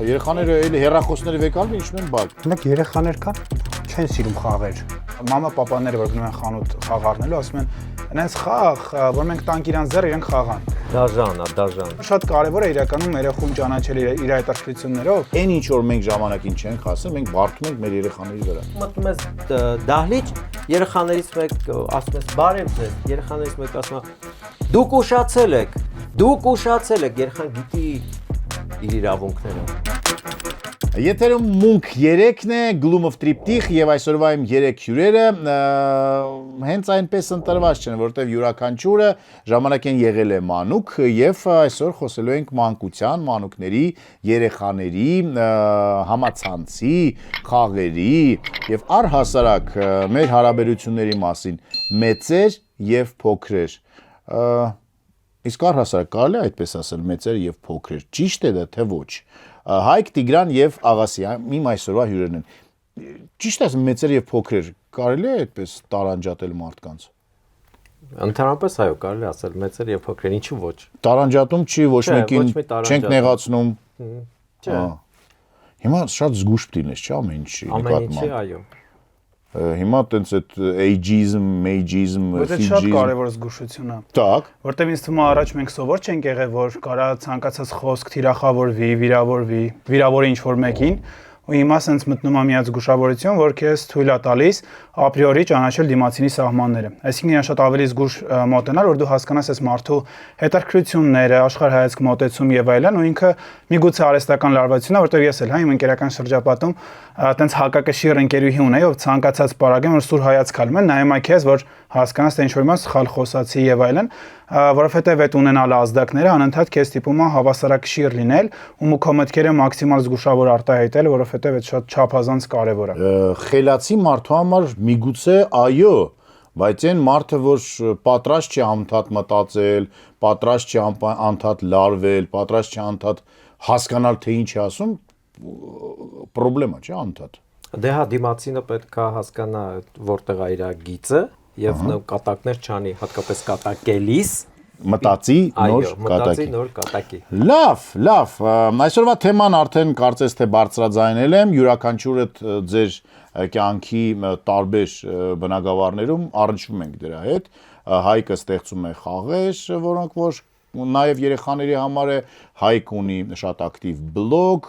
Երեխաները էլի հեռախոսները վեկալվի ինչ են բակ։ Մեկ երեխաներ կան, չեն սիրում խաղեր։ Մամա պապաները որ գնում են խանութ խաղ առնելու, ասում են, «Այնց խաղ, որ մենք տանք իրանց ձեռ, իրենք խաղան»։ Դաժան։ Շատ կարևոր է իրականում երեխուն ճանաչել իր հետաքրքրություններով։ Այն ինչ որ մենք ժամանակին չենք հասել, մենք բարդում ենք մեր երեխաների վրա։ Մտնում ես դահլիճ, երեխաներից մեկ ասում ես բարև ձեզ, երեխաներից մեկ ասում է դուք ուշացել եք, երեխան գիտի իր իրավունքները։ Եթերում մունք 3-ն է, Glumov Triptych եւ այսօրվա իմ 3 հյուրերը հենց այնպես ընտրված չեն, որտեղ յուրաքանչյուրը ժամանակ են եղել է մանուկ եւ այսօր խոսելու ենք մանկության, մանուկների, երեխաների, համացանցի, խաղերի եւ առհասարակ մեր հարաբերությունների մասին մեծեր եւ փոքրեր։ Իսկ առհասարակ կարելի է այդպես ասել մեծեր եւ փոքրեր։ Ճիշտ է դա թե ոչ։ Հայկ Տիգրան եւ Աղասի, իմ այսօրվա հյուրերն են։ Ճիշտ է, մեծեր եւ փոքրեր կարելի է այդպես տարանջատել մարդկանց։ Ընդհանրապես այո, կարելի ասել մեծեր եւ փոքրեր, ինչու ոչ։ Տարանջատում չի, ոչ մեկին չենք նեղացնում։ Չէ։ Հիմա շատ զգուշ դինես, չէ՞ ամեն ինչի նկատմամբ։ Ամեն ինչի, այո։ Հիմա տենց այդ ageism, mageism, Դա շատ կարևոր զգուշություն է։ Так, Որտեւ ինձ թվում է առաջ մենք սովոր չենք եղել, որ կարա ցանկացած խոսք թիրախավորվի, վիրավորի ինչ-որ մեկին, ու հիմա sense մտնում է միած զգուշավորություն, որ քեզ թույլ է տալիս ապրիորի ճանաչել դիմացինի սահմանները։ Այսինքն իրան շատ ավելի զգուշ մոտենալ, որ դու հասկանաս այս մարդու հետաքրքրությունները, աշխարհայացք մոտեցում եւ այլն, ու ինքը միգուցե արհեստական լարվածություն է, որտեղ ես էլ իմ ընկերական շրջապատում այտենց հակակշիռ ընկերուհի ունեի, ով ցանկացած պարագեմ որ սուր հայացք ալում են, նայում է քեզ, որ հասկանաս թե ինչ-որ մաս սխալ խոսացի եւ այլն, որովհետեւ այդ ունենալը ազդակները անընդհատ քեզ տիպում է հավասարակշիռ լինել ու քո մտքերը մաքսիմալ զգուշավոր արտահայտել, որովհետեւ այդ շատ չափազանց կարեւոր է։ Խելացի մարդու համար միգուցե այո, բայց այն մարդը, որ պատրաստ չի անդադ մտածել, պատրաստ չի անդադ լարվել, պատրաստ չի անդադ հասկանալ թե ինչ է ասում, պրոբլեմա չէ անդադ։ Դե հա դիմացինը պետք է հասկանա որտեղ է իր գիծը եւ կատակներ չանի, հատկապես կատակելիս մտածի նոր կատակի։ Լավ, այսօրվա թեման արդեն կարծես թե բարձրաձայնել եմ, յուրաքանչյուրդ ձեր կյանքի տարբեր բնագավառներում առնչվում ենք դրա հետ, Հայկը ստեղծում է խաղեր, որոնք որ նաև երեխաների համար է, Հայկ ունի շատ ակտիվ բլոգ,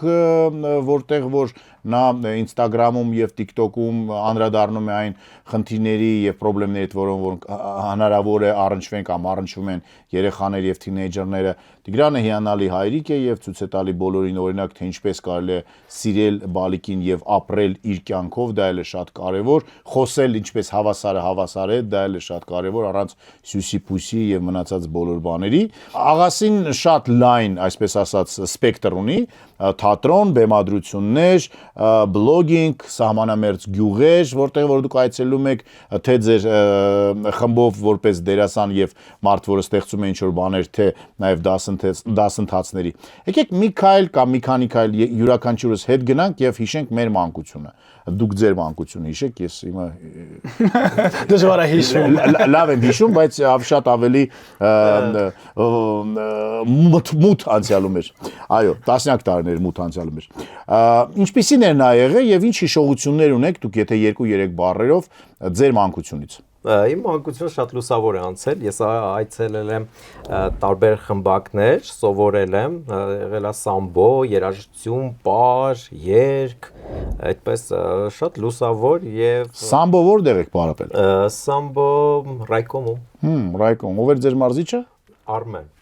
որտեղ որ նա Instagram-ում եւ TikTok-ում անդրադառնում է այն խնդիրների եւ խնդիրների հետ, որոնք հնարավոր է առնչվեն կամ առնչվում են երեխաներ եւ թինեյջերները։ Տիգրանը հիանալի հայրիկ է եւ ցույց է տալի բոլորին օրինակ թե ինչպես կարելի է սիրել բալիկին եւ ապրել իր կյանքով, դա էլ է շատ կարեւոր, խոսել ինչպես հավասար է, դա էլ է շատ կարեւոր առանց սյուսի-պուսի եւ մնացած բոլոր բաների։ Աղասին շատ լայն, այսպես ասած, սպեկտր ունի, թատրոն, բեմադրություններ, բլոգինգ, սահմանամերձ գյուղեր, որտեղ որ դուք այցելում եք թե ձեր խմբով որպես դերասան եւ մարդ, որը ստեղծում է ինչ-որ բաներ, թե նաեւ դասընթացների։ Եկեք մի քայլ կամ մի քանի քայլ յուրաքանչյուրս հետ գնանք եւ հիշենք մեր մանկությունը։ Դուք ձեր մանկությունը հիշեք, ես հիմա դժվար է հիշում։ Լավ եմ հիշում, բայց շատ ավելի մութ անցյալում էր։ Այո, տասնյակ տարիներ մութ անցյալում էր։ Ինչպիսին է նա եղել եւ ինչ հիշողություններ ունեք դուք, եթե 2-3 բառերով ձեր մանկությունից։ Իմ մանկությունը շատ լուսավոր է անցել, ես այցելել եմ տարբեր խմբակներ, սովորել եմ, եղել է սամբո, երաժշտություն, պար, երգ, այդպես շատ լուսավոր եւ Սամբո որտեղ եք պարապել։ Սամբո Ռայկոմում։ Ռայկոմ, ով էր ձեր մարզիչը։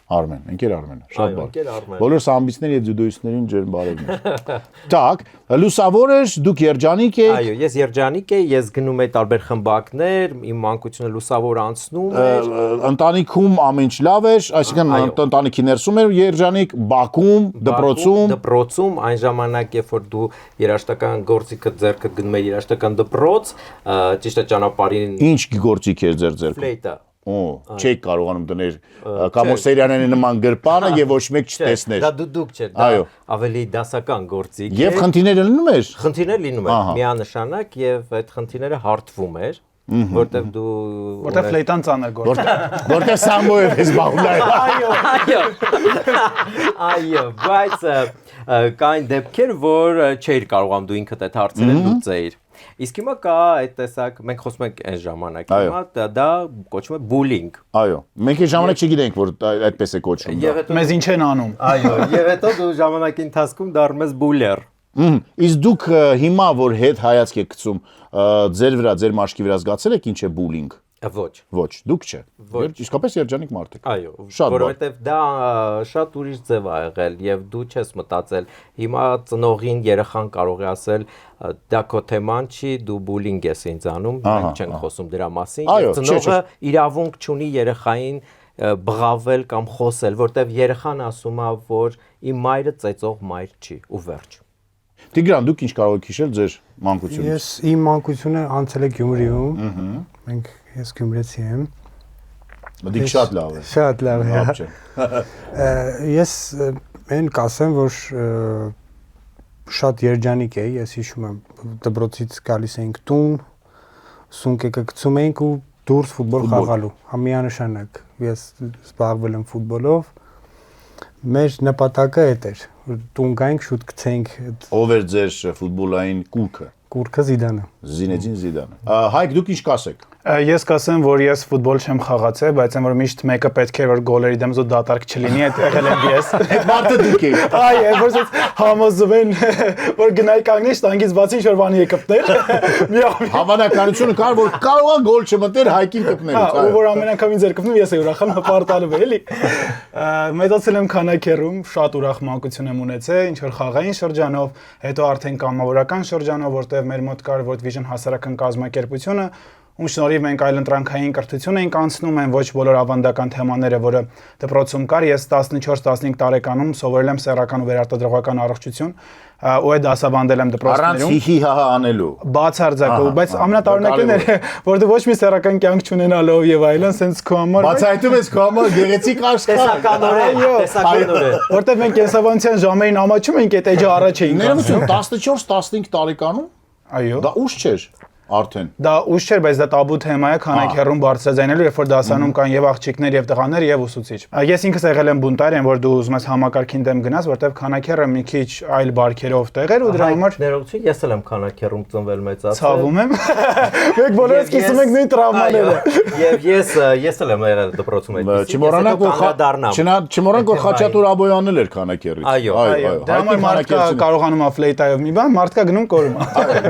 Արմեն, ընկեր Արմենը, շատ այո, ընկեր Արմեն։ Բոլոր սամբիստների եւ ձյուդոիստներին ջերմ բարևներ։ Так, լուսավոր էր, դուք երջանիկ եք։ Այո, ես երջանիկ եմ, ես գնում եմ տարբեր խմբակներ, իմ մանկությունը լուսավոր անցնում էր։ Ընտանիքում ամեն ինչ լավ էր, այսինքն ընտանիքի ներսում էր երջանիկ, բակում, դպրոցում, այն ժամանակ, երբ որ դու երաժշտական գործիքը ձեռքդ գնում ես երաժշտական դպրոց, ճիշտ է ճանապարհին։ Ինչ գործիք էր ձեր ձեռքում։ Ֆլեյտա։ Չեք կարողանում դնել Կամոսերյանների նման գրպանը եւ ոչ մեկ չտեսներ։ Դա դուք չէ, դա ավելի դասական գործիք է։ Եվ խնդիրները լինում էր։ Խնդիրներ լինում են միանշանակ եւ այդ խնդիրները հարթվում էր, որտեղ ֆլեյտան ծանր գործ։ Որտեղ սամբոյով ես զբաղվում եմ։ Այո, բայց կային դեպքեր, որ չէիր կարողանում դու ինքդ այդ հարցերը լուծեիր։ Իսկ հիմա կա այդ տեսակ, մենք խոսում ենք այն ժամանակ, հիմա դա կոչվում է bullying։ Այո, մենք այդ ժամանակ չգիտենք, որ այդպես է կոչվում։ Մեզ ինչ են անում։ Այո, եւ հետո դու ժամանակի ընթացքում դառնում ես bullier։ Իսկ դուք հիմա որ հետ հայացք եք գցում, ձեր վրա, ձեր մաշկի վրա զգացել եք ինչ է bullying։ Ոչ, դուք չէ։ Իսկապես երջանիկ մարդ եք։ Այո, Շատ բան։ որովհետև դա շատ ուրիշ ձև ա եղել եւ դու չես մտածել։ Հիմա ծնողին երեխան կարող է ասել դա քո թեման չի, դու bullying ես ինձ անում, մենք չենք խոսում դրա մասին։ Այո, Եվ ծնողը իրավունք չունի երեխային բղավել կամ խոսել, որտեվ երեխան ասում է, որ իմ մայրը ծեծող մայր չի ու վերջ։ Տիգրան, դուք ինչ կարող եք հիշել ձեր մանկությունից։ Ես իմ մանկությունը անցել է Գյումրիում։ Ես Գյումրեցի եմ։ Դիք շատ լավ է։ Շատ լավ է։ Լավ չէ։ Ես այն կասեմ, որ շատ երջանիկ էի, ես հիշում եմ դպրոցից գալիս էինք տուն, սունկեկը գցում էինք ու դուրս ֆուտբոլ խաղալու։ Համիանշանակ ես զբաղվել եմ ֆուտբոլով։ Մեր նպատակը այդ էր, որ տուն գայինք շուտ գցենք Ով էր ձեր ֆուտբոլային կուլքը։ կուրքը Զիդանը։ Զինեդին Զիդանը։ Հայկ, դուք ինչ կասեք։ Ես կասեմ, որ ես ֆուտբոլ չեմ խաղացել, բայց այն որ միշտ մեկը պետք է որ գոլերի դեմ զո դատարկ չլինի, այդ եղել եմ ես։ Այդ մարդը դուք եք։ Այ, որ համոզում են, որ գնայի կանգնես, տանգից բացի ինչ-որ բանի եկպտներ։ Հավանականությունը կար, որ կարող է գոլ չմտներ Հայկին կպնելուց։ Ու որ ամեն անգամ ինձ երկպնում, ես էի ուրախանում հպարտալու էլի։ Մեծացել եմ քանակերում, շատ ուրախ մանկություն եմ ունեցել, ինչ որ խաղային շրջանով, հետո արդեն կամավորական շրջանով, որտեղ մեր մոտ կար World Vision հասարակական կազմակերպությունը, ում շնորհիվ մենք այլընտրանքային կրթություն էինք անցնում, այն ոչ բոլոր ավանդական թեմաները, որը դպրոցում կար, ես 14-15 տարեկանում սովորել եմ սեռական ու վերարտադրողական առողջություն, ու այդ դասավանդել եմ Առանց դպրոցներում։ հիհի-հա անելու։ Բացարձակով, բայց ամենատարօրինակն էր, որ դու ոչ մի սեռական կյանք չունենալով եւ այլն, sense քո համար Բացայտում ես քո համար գեղեցիկ աշխարհ։ Տեսականորեն։ որտեղ մենք կենսաբանության ժամերին ամաչում ենք, այդ էջը առաջ էինք։ Ներողություն, 14-15 տարեկանում Այո։ դա ուշ չէր արդեն։ Դա ուշ չէր, բայց դա տաբու թեմա է, քանակերում բարձրաձայնելու, երբ որ դասանում կան եւ աղջիկներ եւ տղաներ եւ ուսուցիչ։ Ես ինքս եղել եմ բունտարյան, որ դու ուզում ես համակարգին դեմ գնաս, որտեղ քանակերը մի քիչ այլ բարքերով տեղեր ու դրա համար ներողություն, ես էլ եմ քանակերում ծնվել մեծացել։ ցավում եմ։ Մենք բոլորս կիսում ենք նույն տրավմաները։ Եվ ես էլ եմ եղել դպրոցում այդպես։ Չմոռանանք որ Խաչատուր Աբոյանն էլ էր քանակերից։ Այո։ Դրա համար մարդկա կարողանում է ֆլեյտայով մի բան, մարդկա գնում կորում։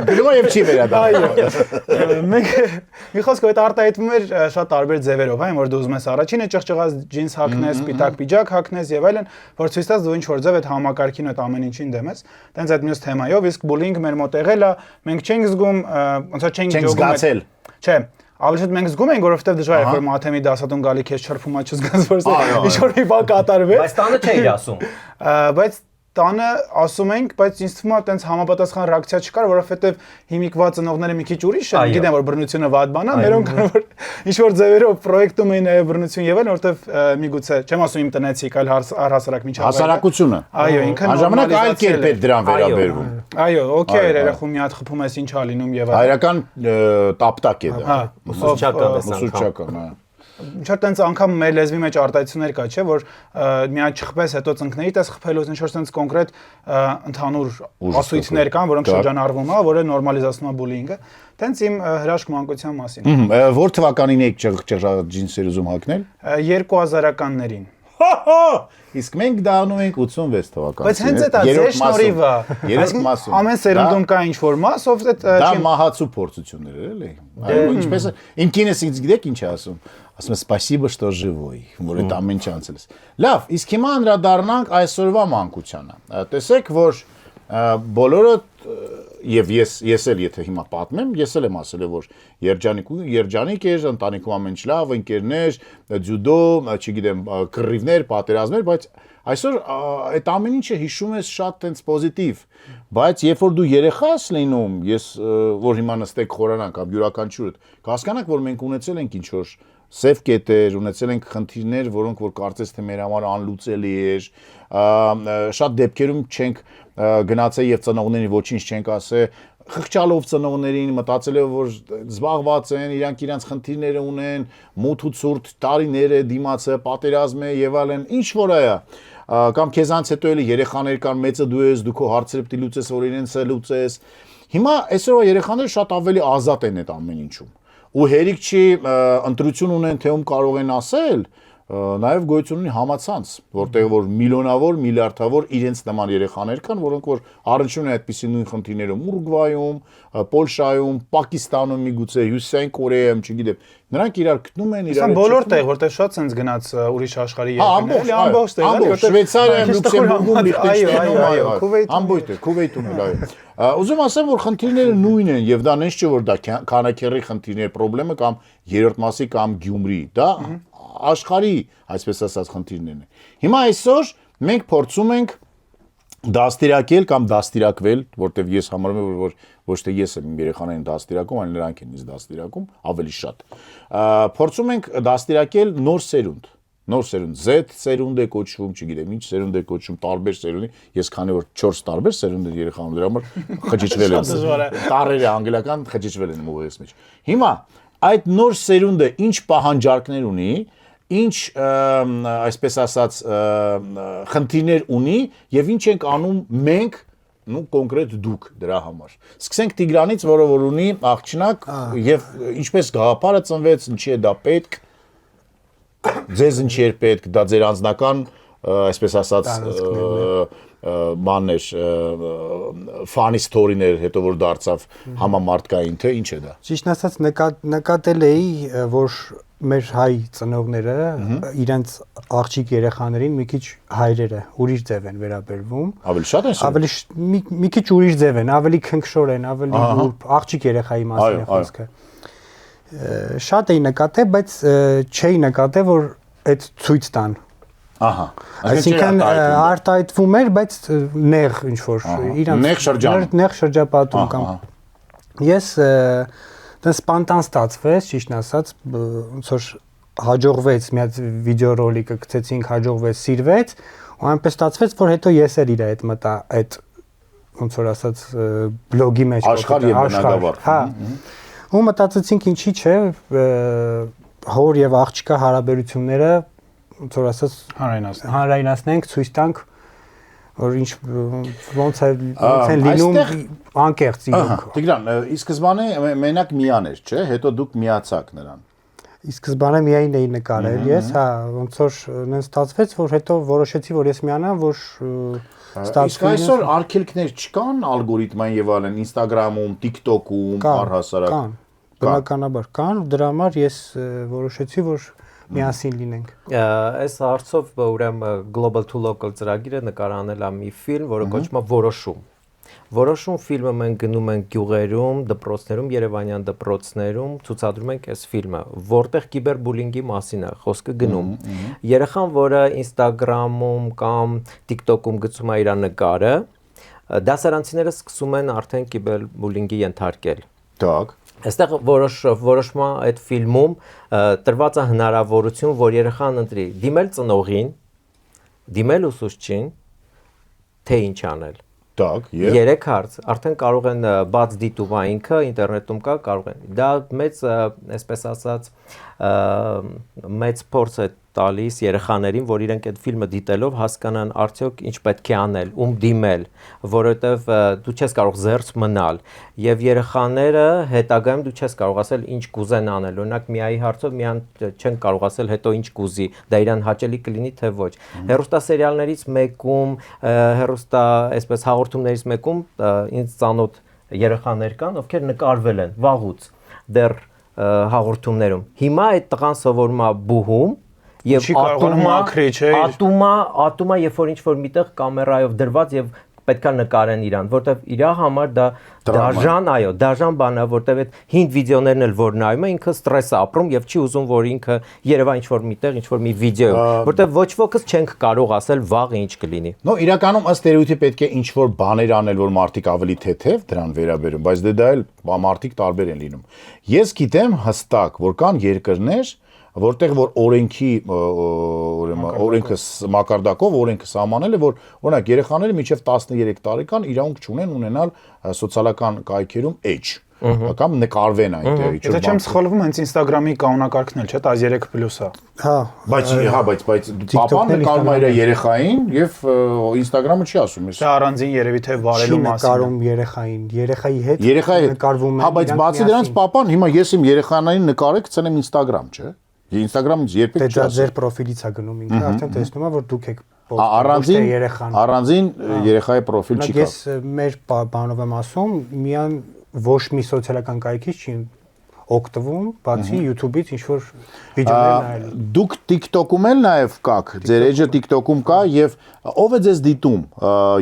Գնում է եւ չի վերադառնում։ Այո։ Մենք մի խոսքով այդ արտահայտվում էր շատ տարբեր ձևերով, այն որ դու ուզում ես առաջինը ճղճղած ջինս հագնես, սպիտակ պիջակ հագնես եւ այլն, որ ցույց տաս դու ինչ որ ձև այդ համակարգին այդ ամեն ինչին դեմ ես։ Տենց այդ մյուս թեմայով, իսկ բուլինգ մեր մոտ եղել է, մենք չենք զգում, ոնց որ չենք զգացել։ Չէ, ավելի շատ մենք զգում ենք, որովհետեւ դժվար է որ մաթեմի դասատուն գալի քեզ չրփում, չզգաս որ ինչ որ մի բան կատարվի։ Բայց տանը չէի ասում։ Բայց տանը ասում ենք, բայց ինձ թվում է այտենց համապատասխան ռեակցիա չկար, որովհետև հիմիկվա ծնողները մի քիչ ուրիշ են, գիտեն որ բռնությունը վատ բան է, մերոնք որ ինչ որ ձևերով պրոյեկտում էին նաև բռնություն եւ այլն, որովհետև միգուցե, չեմ ասում իմ տնեցիկ, այլ առհասարակ միջավայրը։ Հասարակությունը։ Այո, ինքն ժամանակ այլ կերպ էր դրան վերաբերվում։ Այո, օքեյ, երախում մի հատ խփում ես ինչ ա լինում եւ այլն։ Հայրական տապտակ է դա։ Հա, Ուսուցչական, հա։ Ինչ որ տենց անգամ մեր լեզվի մեջ արտահայտություններ կա, չէ, որ մի հատ չխփես, հետո ծնկներիդ ես խփելուց, ինչ որ տենց կոնկրետ ընդհանուր ասույթներ կան, որոնք շրջանառվում է, որը նորմալիզացնում է բուլինգը։ Տենց իմ հրաշք մանկության մասին։ Որ թվականին եք ճղճղ ջինսեր ուզում հագնել։ 2000-ականներին։ Իսկ մենք դա անում ենք 86 թվականին։ Բայց հենց այդ ձեր շնորհիվ է։ Երեք մասում։ Ամեն սերունդում կա ինչ որ մաս, ով այդ դա մահացու փորձություններ էր, էլի։ Այո, ինչպես իմ կինս ինձ գիտեք ինչ է ասում։ Ասում է спасибо, что живой, որ այդ ամեն ինչ անցել ես։ Լավ, իսկ հիմա անդրադառնանք այսօրվա մանկությանը։ Տեսեք, որ բոլորը եւ ես էլ եթե հիմա պատմեմ, ես էլ եմ ասել որ երջանիկ էր, ընտանիքում ամեն ինչ լավ, ընկերներ, ջյուդո, չգիտեմ, կռիվներ, պատերազմներ, բայց այսօր այդ ամեն ինչը հիշում ես շատ տենց պոզիտիվ, բայց երբ որ դու երեխա ես լինում, ես որ հիմա նստեք խորանանք կամ յուրաքանչյուրդ, կհասկանաք որ մենք ունեցել ենք ինչ որ սև կետեր, ունեցել ենք խնդիրներ, որոնք որ կարծես թե մեր համար անլուծելի էր, շատ դեպքերում չենք գնացել եւ ծնողներին ոչինչ չենք ասել, խղճալով ծնողներին մտածելով որ զբաղված են, իրանք իրանց խնդիրները ունեն, մութ ու ցուրտ տարիներ է դիմացը, պատերազմ է եւ այլն, ինչ որ է։ կամ քեզանից հետո էլի երեխաներ կան, մեծը դու ես, դու քո հարցերը պետք է լուծես, որ իրենցը լուծես։ Հիմա այսօրվա երեխաները շատ ավելի ազատ են այդ ամեն ինչում։ Ու հերիք չի ընտրություն ունեն, թե ում կարող են ասել, նաև գոյություն ունի համացանց, որտեղ որ միլիոնավոր, միլիարդավոր իրենց նման երեխաներ կան, որոնք որ առնչվում են այդպիսի նույն խնդիրներում Ուրուգվայում, Պոլշայում, Պակիստանում, միգուցե Հյուսիսային Կորեայում, չգիտեմ, նրանք իրար գտնում են իրար։ Իսկ բոլոր տեղ, որտեղ շատ sense գնաց ուրիշ աշխարհի երկրներ, ամբողջ տեղ, ամբողջ Շվեյցարիայում, Լյուքսեմբուրգում, Լիխտենշտայնում, ամբողջ Քուվեյթում էլ այո։ Ուզում ասեմ, որ խնդիրները նույնն են եւ դա նես չէ որ դա քանակերի խնդիրների խնդրեմը կամ երրորդ մասի կամ Գյումրի, դա աշխարհի, այսպես ասած, խնդիրներն են։ Հիմա այսօր մենք փորձում ենք դաստիարակել կամ դաստիարակվել, որտեվ ես համարում եմ, որ ոչ թե ես եմ երեխաներին դաստիարակում, այլ նրանք են ինձ դաստիարակում, ավելի շատ։ Փորձում ենք դաստիարակել նոր սերունդ, Z սերունդ է կոչվում, չգիտեմ, ինչ սերունդ է կոչվում, տարբեր սերունդի, ես քանի որ 4 տարբեր սերունդ են երեխաներում, դրա համար խճճվել են։ Տարերը անգլիական խճճվել են ուղեղից մեջ։ Հիմա այդ նոր սերունդը ինչ պահանջարկներ ունի, ինչ այսպես ասած խնդիրներ ունի եւ ինչ ենք անում մենք նու կոնկրետ դուք դրա համար։ Սկսենք Տիգրանից, որը որ ունի աղջնակ եւ ինչպես գաղափարը ծնվեց, ինչի է դա պետք, ձեզ ինչի էր պետք, դա ձեր անձնական այսպես ասած բաններ, ֆանի սթորիներ, հետո որ դարձավ համամարտկային, թե ինչ է դա։ Ճիշտ ասած նկատել էի, որ մեր հայ ծնողները իրենց աղջիկ երեխաներին մի քիչ հայրերը ուրիշ ձև են վերաբերվում։ Ավելի շատ են։ Ավելի մի քիչ ուրիշ ձև են, ավելի քնքշոր են, ավելի ուրբ աղջիկ երեխայի մասին է խոսքը։ Շատ էի նկատել, բայց չէի նկատել, որ այդ ցույց տան։ Ահա։ Այսինքն արտահայտվում էր, բայց նեղ ինչ որ իրանց նեղ շրջապատում կամ ես դա սպանտան ստացվեց, ճիշտ ասած, ոնց որ հաջողվեց, մի հատ վիդեոռոլիկը գցեցինք, հաջողվեց, սիրվեց, ու այնպես ստացվեց, որ հետո ես էլ իր հետ մտա այդ ոնց որ ասած բլոգի մեջ աշխարհ եւ բնագավառ։ Հա։ Ու մտածեցինք ինչի՞ չէ, հոր եւ աղջկա հարաբերությունները ոնց որ ասած հանրայնացնենք, ցույց տանք, որ ինչ ոնց են լինում անկեղծ իրոք։ Տիգրան, ի սկզբանե մենակ միան էր, չէ՞, հետո դուք միացաք նրան։ Ի սկզբանե միայն էի նկարել ես, հա, ոնց որ նենց ստացվեց, որ հետո որոշեցի, որ ես միանամ, որ ստացվի։ Իսկ այսօր արգելքներ չկան ալգորիթմային եւ այլն, Instagram-ում, TikTok-ում, առհասարակ։ Կան, բնականաբար կան, դրա համար ես որոշեցի, որ միասին լինենք։ Այս հարցով ուրեմն Global to Local ծրագիրը նկարանել է մի ֆիլմ, որը կոչվում է Որոշում։ Որոշում ֆիլմը մենք գնում ենք գյուղերում, դպրոցներում, Երևանյան դպրոցներում, ցուցադրում ենք այս ֆիլմը, որտեղ կիբերբուլինգի մասին է խոսքը գնում։ Երեխան, որը Instagram-ում կամ TikTok-ում գցում է իր նկարը, դասարանցիները սկսում են արդեն կիբերբուլինգի ենթարկել։ Так. Այստեղ որոշումա այդ ֆիլմում տրված է հնարավորություն, որ երեխան ընտրի դիմել ծնողին, դիմել ուսուցչին, թե ինչ անել։ Так, Երեք հարց, արդեն կարող են բաց դիտումը ինքը ինտերնետում կա, կարող են։ Դա մեծ, այսպես ասած, մեծ փորձ է տալիս երեխաներին, որ իրենք այդ ֆիլմը դիտելով հասկանան արդյոք ինչ պետք է անել, ում դիմել, որովհետև դու չես կարող զերծ մնալ, եւ երեխաները հետագայում դու չես կարող ասել ինչ կուզեն անել, օրինակ միայի հարցով միան չեն կարող ասել հետո ինչ կուզի, դա իրան հաճելի կլինի թե ոչ։ Հեռուստասերիալներից մեկում, հեռուստա, այսպես հաղորդումներից մեկում ինձ ծանոթ երեխաներ կան, ովքեր նկարվել են վաղուց դեռ հաղորդումներում։ Հիմա այդ տղան սովորում է բուհում եւ ատումա, երբ որ ինչ որ միտեղ կամերայով դրված եւ պետքա նկարեն իրան, որտեվ իր համար դա դաժան բան է, որտեվ այդ հին վիդեոներն էլ որ նայում է, ինքը ստրես է ապրում եւ չի ուզում որ ինքը երևա ինչ որ միտեղ, ինչ որ մի վիդեո, որտեվ ոչ ոքս չենք կարող ասել վաղ ինչ կլինի։ Նո, իրականում ըստ էության պետք է ինչ որ բաներ անել, որ մարդիկ ավելի թեթև դրան վերաբերում, բայց դա էլ մարդիկ տարբեր են լինում։ Ես գիտեմ հստակ, որ կան երկրներ, որտեղ որ օրենքի ուրեմն օրենքը մակարդակով օրենքը սահմանել է, որ օրինակ երեխաները մինչև 13 տարեկան իրավունք չունեն ունենալ սոցիալական կայքերում էջ կամ նկարվեն այնտեղ ինչ Եթե չեմ սխալվում, հենց Instagram-ի կանոնակարգն էլ չէ, 13+-ա։ Հա, բայց պապան նկարում է իր երեխային եւ Instagram-ը չի ասում էս։ Դա առանձին երևի թե վարելու մասին։ նկարում երեխային, երեխայի հետ նկարվում Հա, բայց բացի դրանից պապան հիմա ես իմ երեխաներին նկարել կցնեմ Instagram, չէ։ Instagram-ից երբեք Դե չի դա ասում։ ձեր պրոֆիլից է գնում ինքը, արդեն տեսնում է, որ դուք եք Առանձին երեխայի պրոֆիլ չի կա։ Ես մեր բանով եմ ասում, միան ոչ մի սոցիալական կայքից չի օգտվում, բացի YouTube-ից ինչ որ վիդեոներ նայել։ Դուք TikTok-ում էլ նաև կաք, ձեր էջը TikTok-ում կա եւ ով է ձեզ դիտում,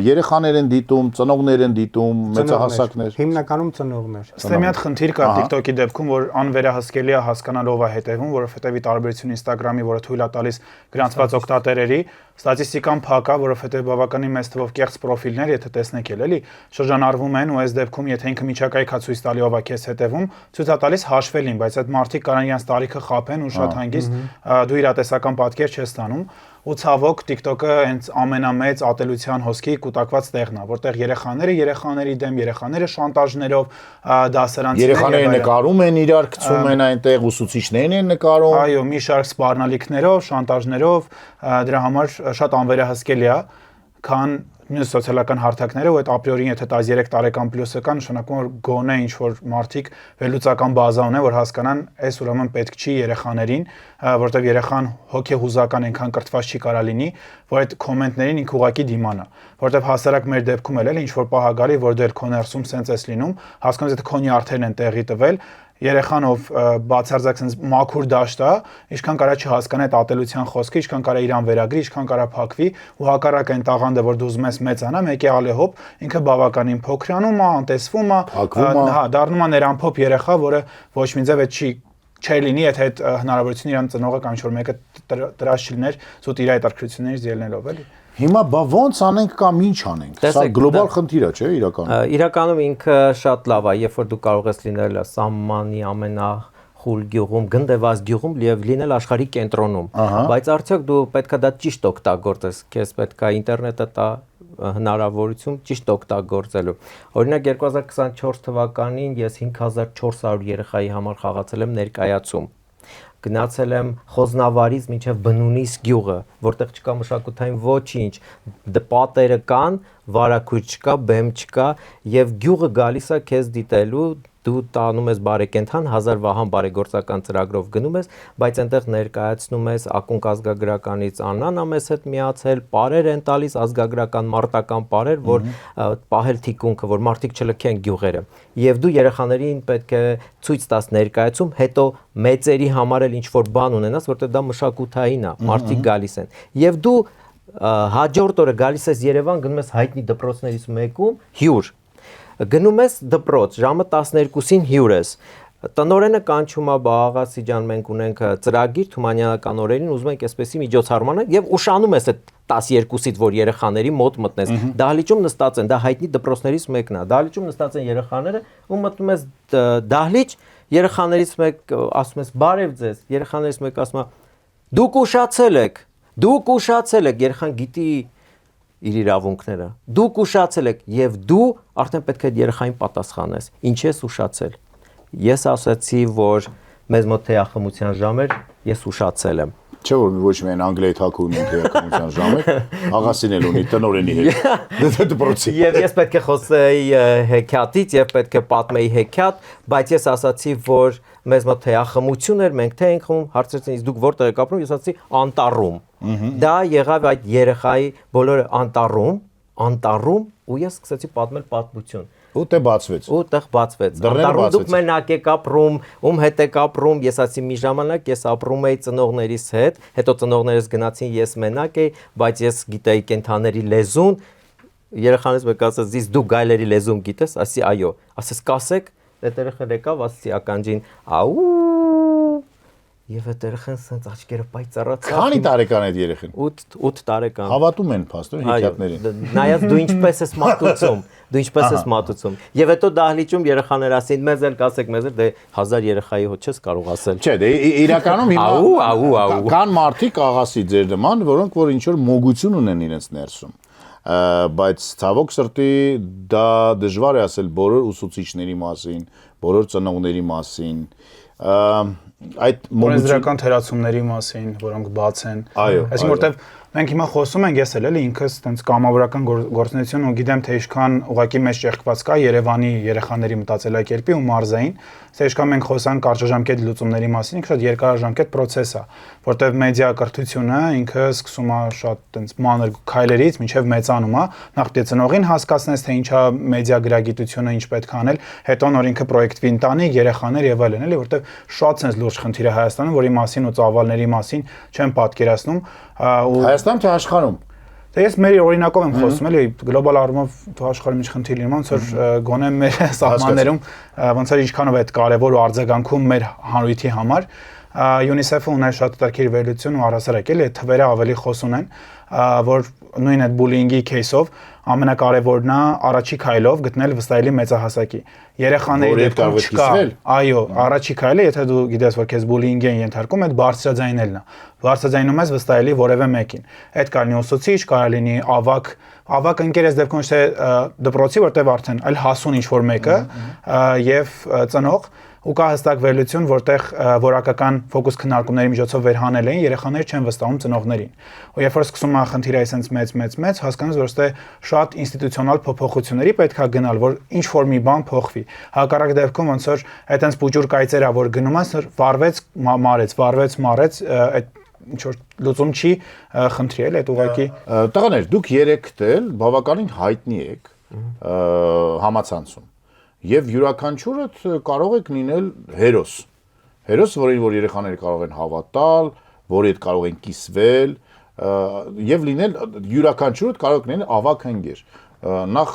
երեխաներ են դիտում, ծնողներ են դիտում, մեծահասակներ։ Հիմնականում ծնողներ։ Ստե մի հատ խնդիր կա TikTok-ի դեպքում, որ անվերահսկելի է հասկանալ ով է հետևում, որովհետեւ ի տարբերություն Instagram-ի, որը թույլ է տալիս գրանցված օգտատերերի, ստատիստիկան փակ է, որովհետեւ բավականին մեծ թվով կեղծ պրոֆիլներ, եթե տեսնեք էլի, շրջանառվում են ու այս դեպքում եթե ինքը միջակայք է ցույց տալի ով է քեզ հետևում, ցույց է տալիս հաշվելին, բայց այդ մարդիկ կարան իրենց տարիքը խափեն ու շատ հանգիստ դու իրատեսական պատկեր չես ստանում։ Ու ցավոք TikTok-ը հենց ամենամեծ ատելության հոսքի կուտակված տեղն է, որտեղ երեխաների դեմ, երեխաները շանտաժներով դասարանցիներ երեխաները նկարում են իրար գցում են այնտեղ ուսուցիչներն են նկարում։ Այո, մի շարք սպառնալիքներով, շանտաժներով, դրա համար շատ անվերահսկելի է, քան մյուս սոցիալական հարթակները, ու այդ ապրիորին եթե 13 տարեկան պլյուսը կա, նշանակում որ գոնե ինչ որ մարդիկ վերլուծական բազա ունեն, որ հասկանան, այս ուրեմն պետք չի երեխաներին, որտեղ երեխան հոգեհուզական այնքան կրթված չի կարա լինի, որ այդ կոմենտներին ինքը ուղակի դիմանա, որտեղ հասարակ մեր դեպքում էլ ինչ որ պահ գալի, որ դու քո ներսում սենց ես լինում, հասկանում ես, եթե քո նյարդերն են տեղի տվել, երեխանով բացարձակ sense մաքուր դաշտ է, ինչքան կարա չհասկանա այդ ատելության խոսքը, ինչքան կարա իրան վերագրի, ինչքան կարա փակվի, ու հակառակ այն տաղանդը, որ դու ուզում ես մեծանա, մեկի ալեհոպ ինքը բավականին փոքրանում է, անտեսվում է, հա, դառնում է ներամփոփ երեխա, որը ոչ մի ձև չէ լինի, եթե այդ հնարավորությունը իրան ծնողը կամ ինչ-որ մեկը տրած չլիներ, զուտ իր այտարքրություններից ելնելով, էլի։ Հիմա բա ոնց անենք կամ ինչ անենք։ Սա գլոբալ խնդիր է, չէ՞, իրականում։ Իրականում ինքը շատ լավ է, երբ որ դու կարող ես լինել սահմանի ամենախուլ գյուղում, գնդեված գյուղում եւ լինել աշխարհի կենտրոնում, բայց արդյոք դու պետքա դա ճիշտ օգտագործես, քեզ պետքա ինտերնետը տա հնարավորություն ճիշտ օգտագործելու։ Օրինակ 2024 թվականին ես 5400 երեխայի համար խաղացել եմ ներկայացում։ Գնացել եմ Խոզնավարից մինչև Բնունիս գյուղը, որտեղ չկա մշակութային ոչինչ, պատերը կան, վարակույր չկա, բեմ չկա, եւ գյուղը գալիս է քեզ դիտելու, դու տանում ես բարեկենթան 1000 վահան բարեգործական ծրագրով գնում ես, բայց այնտեղ ներկայացնում ես ակունք ազգագրականից Աննան ամես հետ միացել, պարեր են տալիս ազգագրական մարտական պարեր, որ պահել թիկունքը, որ մարդիկ չլքեն գյուղերը։ Եվ դու երեխաներին պետք է ցույց տաս ներկայացում, հետո մեծերի համար էլ ինչ որ բան ունենաս, որտեղ դա մշակութային է, մարդիկ գալիս են։ Եվ դու հաջորդ օրը գալիս ես Երևան, գնում ես հայտնի դպրոցներից մեկում հյուր։ Գնում ես դպրոց, ժամը 12-ին հյուր ես։ Տնօրենը կանչում է, աղացի ջան, մենք ունենք ծրագիր Թումանյանական օրերին, ուզում ենք այսպեսի միջոցառման եւ ուշանում ես այդ 12-ից, որ երեխաների մոտ մտնես։ Դահլիճում նստած են, դա հայտնի դպրոցներից մեկն է։ Դահլիճում նստած են երեխաները, ու մտնում ես դահլիճ, երեխաներից մեկ ասում ես բարև ձեզ, երեխաներից մեկ ասում է դուք ուշացել եք, երեխան գիտի իր իրավունքները։ Դուք ուշացել եք եւ դու արդեն պետք է երեխային պատասխանես։ Ինչ ես ուշացել։ Ես ասացի, որ մեզ մոտ թեյախմության ժամ էր, ես ուշացել եմ։ Չէ՞ որ ոչ միայն անգլիայի թագուհին ունի թեյախմության ժամ է, աղասին էլ ունի տնօրենի հետ։ Դպրոցի։ Եվ ես պետք է խոսեի հեքիաթից եւ պետք է պատմեի հեքիաթ, բայց ես ասացի, որ մեզ մոտ թեյախմություն էր, մենք թե ենք խմում, հարցրեցին, իսկ դուք որտեղ եք ապրում, ես ասացի անտառում։ Դա եղավ այդ երեխայի բոլորը անտառում, ու ես սկսեցի պատմել պատմություն։ Ու տե բացվեց։ Անտառում դուք մենակ եք ապրում, ում հետ եք ապրում, ես ասացի մի ժամանակ ես ապրում էի ծնողներիս հետ, հետո ծնողներս գնացին, ես մենակ էի, բայց ես գիտեի կենդանների լեզուն, երեխաներից մեկը ասաց, «Իսկ դու գայլերի լեզուն գիտես?» Ասի, «Այո»։ Ասես, «Կասեք», այդ երեխան եկավ, ասացի ականջին, «Աու»։ Եվ այդ երեխան սենց աչքերը պայծառացավ։ Քանի տարեկան է այդ երեխան։ 8 տարեկան։ Հավատում են փաստորեն հեքիաթներին։ Նայած դու ինչպես ես մատուցում, դու ինչպես ես մատուցում։ Եվ հետո դահլիճում երեխաները ասին, մեզ էլ կասեք, մեզ էլ դե 1000 երեխայի հոտ չես կարող ասել։ Չէ, դե իրականում հիմա կան մարդիկ աղասի ձեր նման, որոնք որ ինչ որ մոգություն ունեն իրենց ներսում։ Բայց ցավոք սրտի դա դժվար է ասել բոլոր ուսուցիչների մասին, բոլոր ծնողների մասին։ Այդ մոդերական թերացումների մասին, որոնք բաց են։ Այսինքն որտեվ մենք հիմա խոսում ենք, ես էլ էլի ինքս տենց կամավորական գործունեություն ու գիտեմ թե ինչքան ուղակի մեջ ճեղքված կա Երևանի երեխաների մտածելակերպի ու մարզային, թե ինչքան մենք խոսանք կարճաժամկետ լուծումների մասին, ինքը շատ երկարաժամկետ process է, որտեվ մեդիա կրթությունը ինքը սկսում է շատ տենց մանր քայլերից մինչև մեծանում է, նախ դե ծնողին հասկացնես թե ինչա մեդիա գրագիտությունը, ինչ պետք է անել, հետո նոր ինքը պրոյեկտվի ընտանիք, երեխաներ եւ այլն, էլի, որտեվ շատ sense լուրջ խնդիր է Հայաստանում, որի մասին ու ծավալների մասին չեմ պատկերացնում ու Հայաստան թե աշխարհում։ Դե ես մեր օրինակով եմ խոսում, էլի գլոբալ առումով աշխարհում ինչ խնդիր լինում, ոնց որ գոնե մեր սահմաններում ոնց որ ինչքանով է այդ կարևոր ու արձագանքում մեր հանրույթի համար UNICEF-ը ունի շատ տարբեր վերլուծություն ու առասարակ էլի թվերը ավելի խոսուն են, որ նույն այդ բուլինգի кейսով ամենակարևորն է առաջի քայլով գտնել վստահելի մեծահասակի։ Երեխաների դեպքում չկա։ Այո, առաջի քայլը, եթե դու գիտես, որ քեզ բուլինգ են ենթարկում, այդ բարձրաձայնելն է։ Բարձրաձայնում ես վստահելի որևէ մեկին։ Այդ կարող լինի ուսուցիչ, կարող լինի ավակ ընկերես դեպքում չէ դպրոցի, որտեղ արդեն այլ հասուն ինչ-որ մեկը եւ ծնող ու կա հստակ վերլուծություն, որտեղ որակական ֆոկուս քննարկումների միջոցով վերհանել էին, երեխաները չեն վստահում ծնողներին։ Ու երբ որ սկսում է խնդիրը այսպես մեծ, հասկանում ես, որ շատ ինստիտուցիոնալ փոփոխությունների պետք է գնալ, որ ինչ որ մի բան փոխվի։ Հակառակ դեպքում ոնց որ այդտենց պուճուր կայծերա, որ գնում ես, վարվեց, մարեց, այդ ինչ որ լուծում չի խնդրի էլ այդ ուղակի։ Տղաներ, դուք երեքդ էլ բավականին հայտնի եք համացանցում։ Եվ յուրաքանչյուրը կարող եք լինել հերոս, որին որ երեխաները կարող են հավատալ, որի հետ կարող են կիսվել, եւ լինել յուրաքանչյուրը կարող եք լինել ավակ ընկեր։ Նախ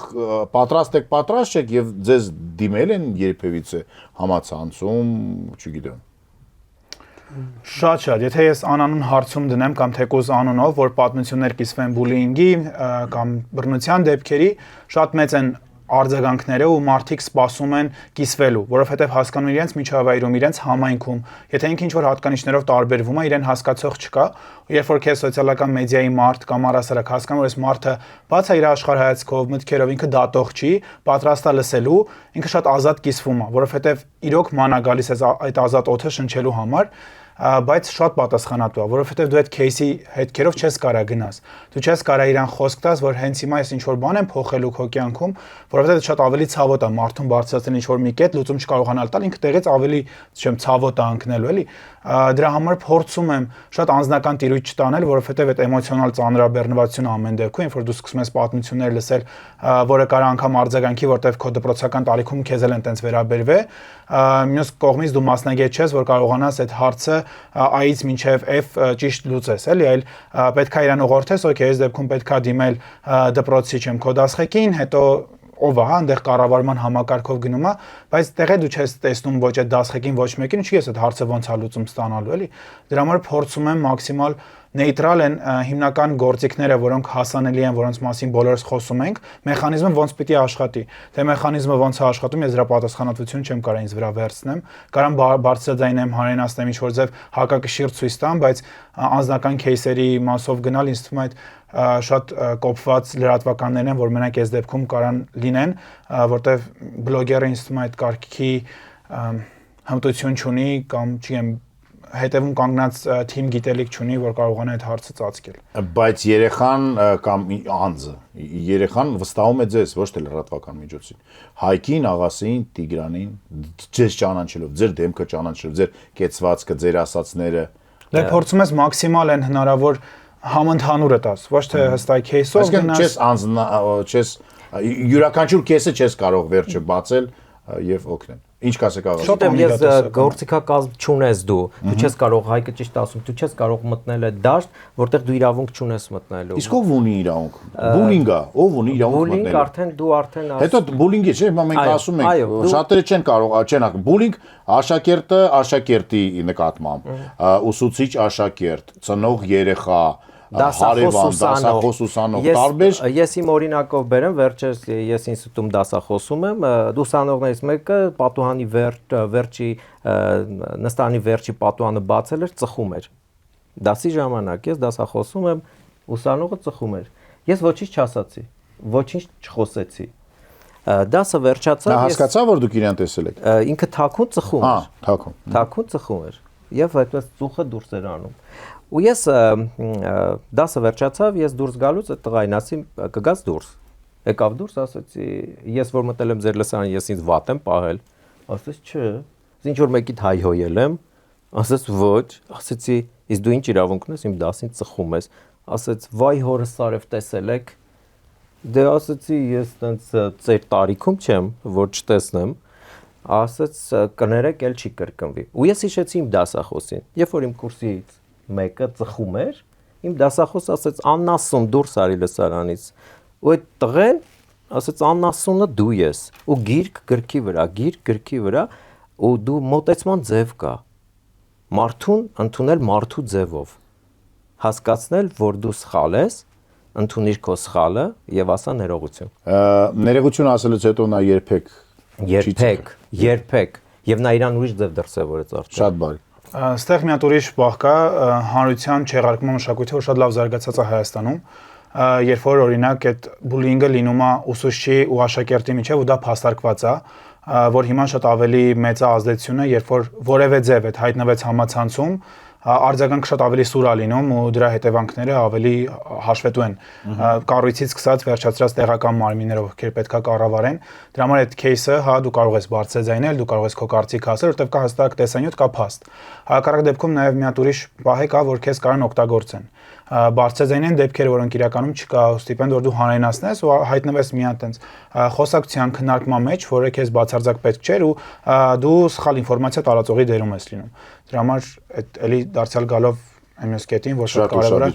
պատրաստ եք եւ ձեզ դիմել են երբևիցե համացանցում, չգիտեմ։ Շատ, եթե ես անանուն հարցում դնեմ կամ թեկուզ անունով, որ պատմություններ կիսվեն բուլինգի կամ բռնության դեպքերի, շատ մեծ են արձագանքները ու մարդիկ սպասում են կիսվելու, որովհետև հասկանում իրենց միջավայրում, իրենց համայնքում, եթե ինքը ինչ-որ հատկանիշներով տարբերվում է, իրեն հասկացող չկա, ու երբ որ քեզ սոցիալական մեդիայի մարդ կամ առասարակ հասկանում որ այս մարդը բաց է իր աշխարհայացքով, մտքերով ինքը դատող չի, պատրաստ է լսելու, ինքը շատ ազատ կիսվում է, որովհետև իրոք ման է գալիս այդ ազատ օդը շնչելու համար, բայց շատ պատասխանատու է, որովհետև դու այդ кейսի հետքերով չես կարա գնաս։ Դու չես կարա իրան խոսք տաս, որ հենց հիմա ես ինչ-որ բան եմ փոխելու քո կյանքում, որովհետև շատ ավելի ցավոտ է մարդուն բարձրացնել ինչ-որ մի կետ, լուծում չկարողանալ տալ, ինքը տեղից ավելի, ցավոտ է ընկնելու, էլի։ Դրա համար փորձում եմ շատ անձնական տիրույթ չտանել, որովհետև այդ էմոցիոնալ ծանրաբեռնվածությունը ամեն դեպքում, երբ որ դու սկսում ես պատմություններ լսել, որը կարա անգամ արձագանքի, որտեղ քո դպրոցական տարիքում քեզ էլ են տենց վերաբերվել, մյուս կողմից դու մասնագետ չես, որ կարողանաս այդ հարցը A-ից մինչև F ճիշտ լուծես, էլի, այլ պետք է իրան ուղղորդես, օքեյ, այս դեպքում պետք է դիմել դպրոցի չեմ քո դասղեկին, հետո ով է, հա, այնտեղ կառավարման համակարգով գնում է, բայց տեղը դու չես տեսնում ոչ այդ դասղեկին, ոչ մեկին, ինչի՞ ես այդ հարցը ոնց է լուծում ստանալու, էլի։ Դրա համար փորձում եմ մաքսիմալ նեյտրալ են հիմնական գործիքները, որոնք հասանելի են, որոնց մասին բոլորս խոսում ենք, մեխանիզմը ոնց պիտի աշխատի։ Թե մեխանիզմը ոնց է աշխատում, ես դրա պատասխանատվություն չեմ կարող ինձ վրա վերցնեմ, կարամ բարձրաձայնեմ, հանրայնացնեմ ինչ-որ ձև հակակշիռ ցույց տամ, բայց անձնական кейսերի մասով գնալ ինձ թվում է այդ շատ կոփված լրատվականներն են, որ մենակ այս դեպքում կարան լինեն, որտեվ բլոգերը ինձ թվում է այդ կարգի հմտություն չունի կամ չգիտեմ հետևում կանգնած թիմ գիտելիք չունի, որ կարողանա այդ հարցը ծածկել։ Բայց երեխան կամ անձը, երեխան վստահում է ձեզ, ոչ թե լրատվական միջոցին։ Հայկին, աղասին, Տիգրանին, ձեզ ճանաչելով, ձեր դեմքը ճանաչելով, ձեր կեցվածքը, ձեր ասածները։ Դե փորձում ես մաքսիմալ են հնարավոր համընդհանուրը տաս, ոչ թե հստակ кейսով գնաս։ Չես յուրաքանչյուր кейսը չես կարող վերջը բացել եւ օգնել։ Ինչ կասեք աղա։ Շուտով ես գործիքակազմ չունես դու չես կարող Հայկը ճիշտ ասում, դու չես կարող մտնել այդ դաշտ, որտեղ դու իրավունք չունես մտնելու։ Իսկ ով ունի իրավունք։ Բուլինգա, ով ունի իրավունք մտնել։ Բուլինգ արդեն դու արդեն Հետո բուլինգի չէ, հիմա մենք ասում ենք, շատերը չեն կարող, չեն ակում։ Բուլինգ աշակերտը աշակերտի նկատմամբ, ուսուցիչ աշակերտ, ծնող երեխա, դասախոս ուսանող, տարբեր։ Ես իմ օրինակով բերեմ, վերջերս ես ինստիտուտում դասախոսում եմ, ուսանողներից մեկը պատուհանի վերջի նստանի վերջի պատուհանը բացել էր, ծխում էր։ Դասի ժամանակ ես դասախոսում եմ, ուսանողը ծխում էր։ Ես ոչինչ չասացի, ոչինչ չխոսեցի։ Դասը վերջացավ, Նա հասկացա, որ դուք իրան տեսել եք։ Ինքը թաքուն ծխում էր։ Թաքուն։ Թաքուն ծխում էր։ Եվ այդպես ծուխը դուրս էր անում։ Ու ես դասը վերջացավ, ես դուրս գալուց այդ տղային ասի կգաս դուրս։ Եկավ դուրս, ասացի, ես որ մտել եմ ձեր լսարան, ես ինձ վատ եմ պահել։ Ասաց, չէ։ Ինչ որ մեկիդ հայհոյել եմ։ Ասաց, ոչ։ Ասացի, իսկ դու ինչ իրավունք ունես իմ դասին ծխում ես։ Ասաց, վայ հորս Սարև տեսել եք։ Դե ասացի, ես տենց ծեր տարիքում չեմ, որ չտեսնեմ։ Ասաց, կներեք, էլ չի կրկնվի։ Ու ես հիշեցի իմ դասախոսին։ Երբ որ իմ կուրսից մեկը ծխում էր, իմ դասախոսը ասաց, աննասուն դուրս արի լսարանից։ Ու այդ տղեն ասաց, աննասունը դու ես։ Ու գիրք գրքի վրա, ու դու մոտեցման ձև կա։ Մարդուն ընդունել մարդու ձևով։ Հասկացնել, որ դու սխալ ես, ընդունիր քո սխալը եւ ասա ներողություն։ Ներողություն ասելուց հետո նա երբեք եւ նա իրան ուրիշ ձև դրսևորեց արդեն։ Շատ բարի։ Այստեղ մի հատ ուրիշ բախ կա հանրության չեղարկման մշակույթը, որ շատ լավ զարգացած է Հայաստանում, երբ որ օրինակ այդ բուլինգը լինում է ուսուցչի ու աշակերտի միջև ու դա փաստարկված է, որ հիմա շատ ավելի մեծ է ազդեցությունը, երբ որ որևէ ձև այդ հայտնվեց համացանցում, արձագանքը շատ ավելի սուր է լինում ու դրա հետևանքները ավելի հաշվետու են։ Կառույցից սկսած վերջացրած տեղական մարմինները, ովքեր պետքա կառավարեն, դրա համար այդ кейսը, հա, դու կարող ես բարձրաձայնել, դու կարող ես քո կարծիքը ասել, որտեղ կա հստակ տեսանյութ, կա փաստ։ Հակառակ դեպքում նաև մի հատ ուրիշ պահ կա, որ քեզ կարան օգտագործեն։ Բարձրաձայնեն դեպքեր, որոնք իրականում չկա ստիպեն, որ դու հանրայնացնես ու հայտնվես մի հատ տենց խոսակցության քննարկման մեջ, որը քեզ բացարձակ պետք չէր ու դու սխալ ինֆորմացիա տարածողի դերում ես լինում։ Դրա համար այդ էլի դարձյալ գալով մյուս կետին, որ շատ կարևոր է,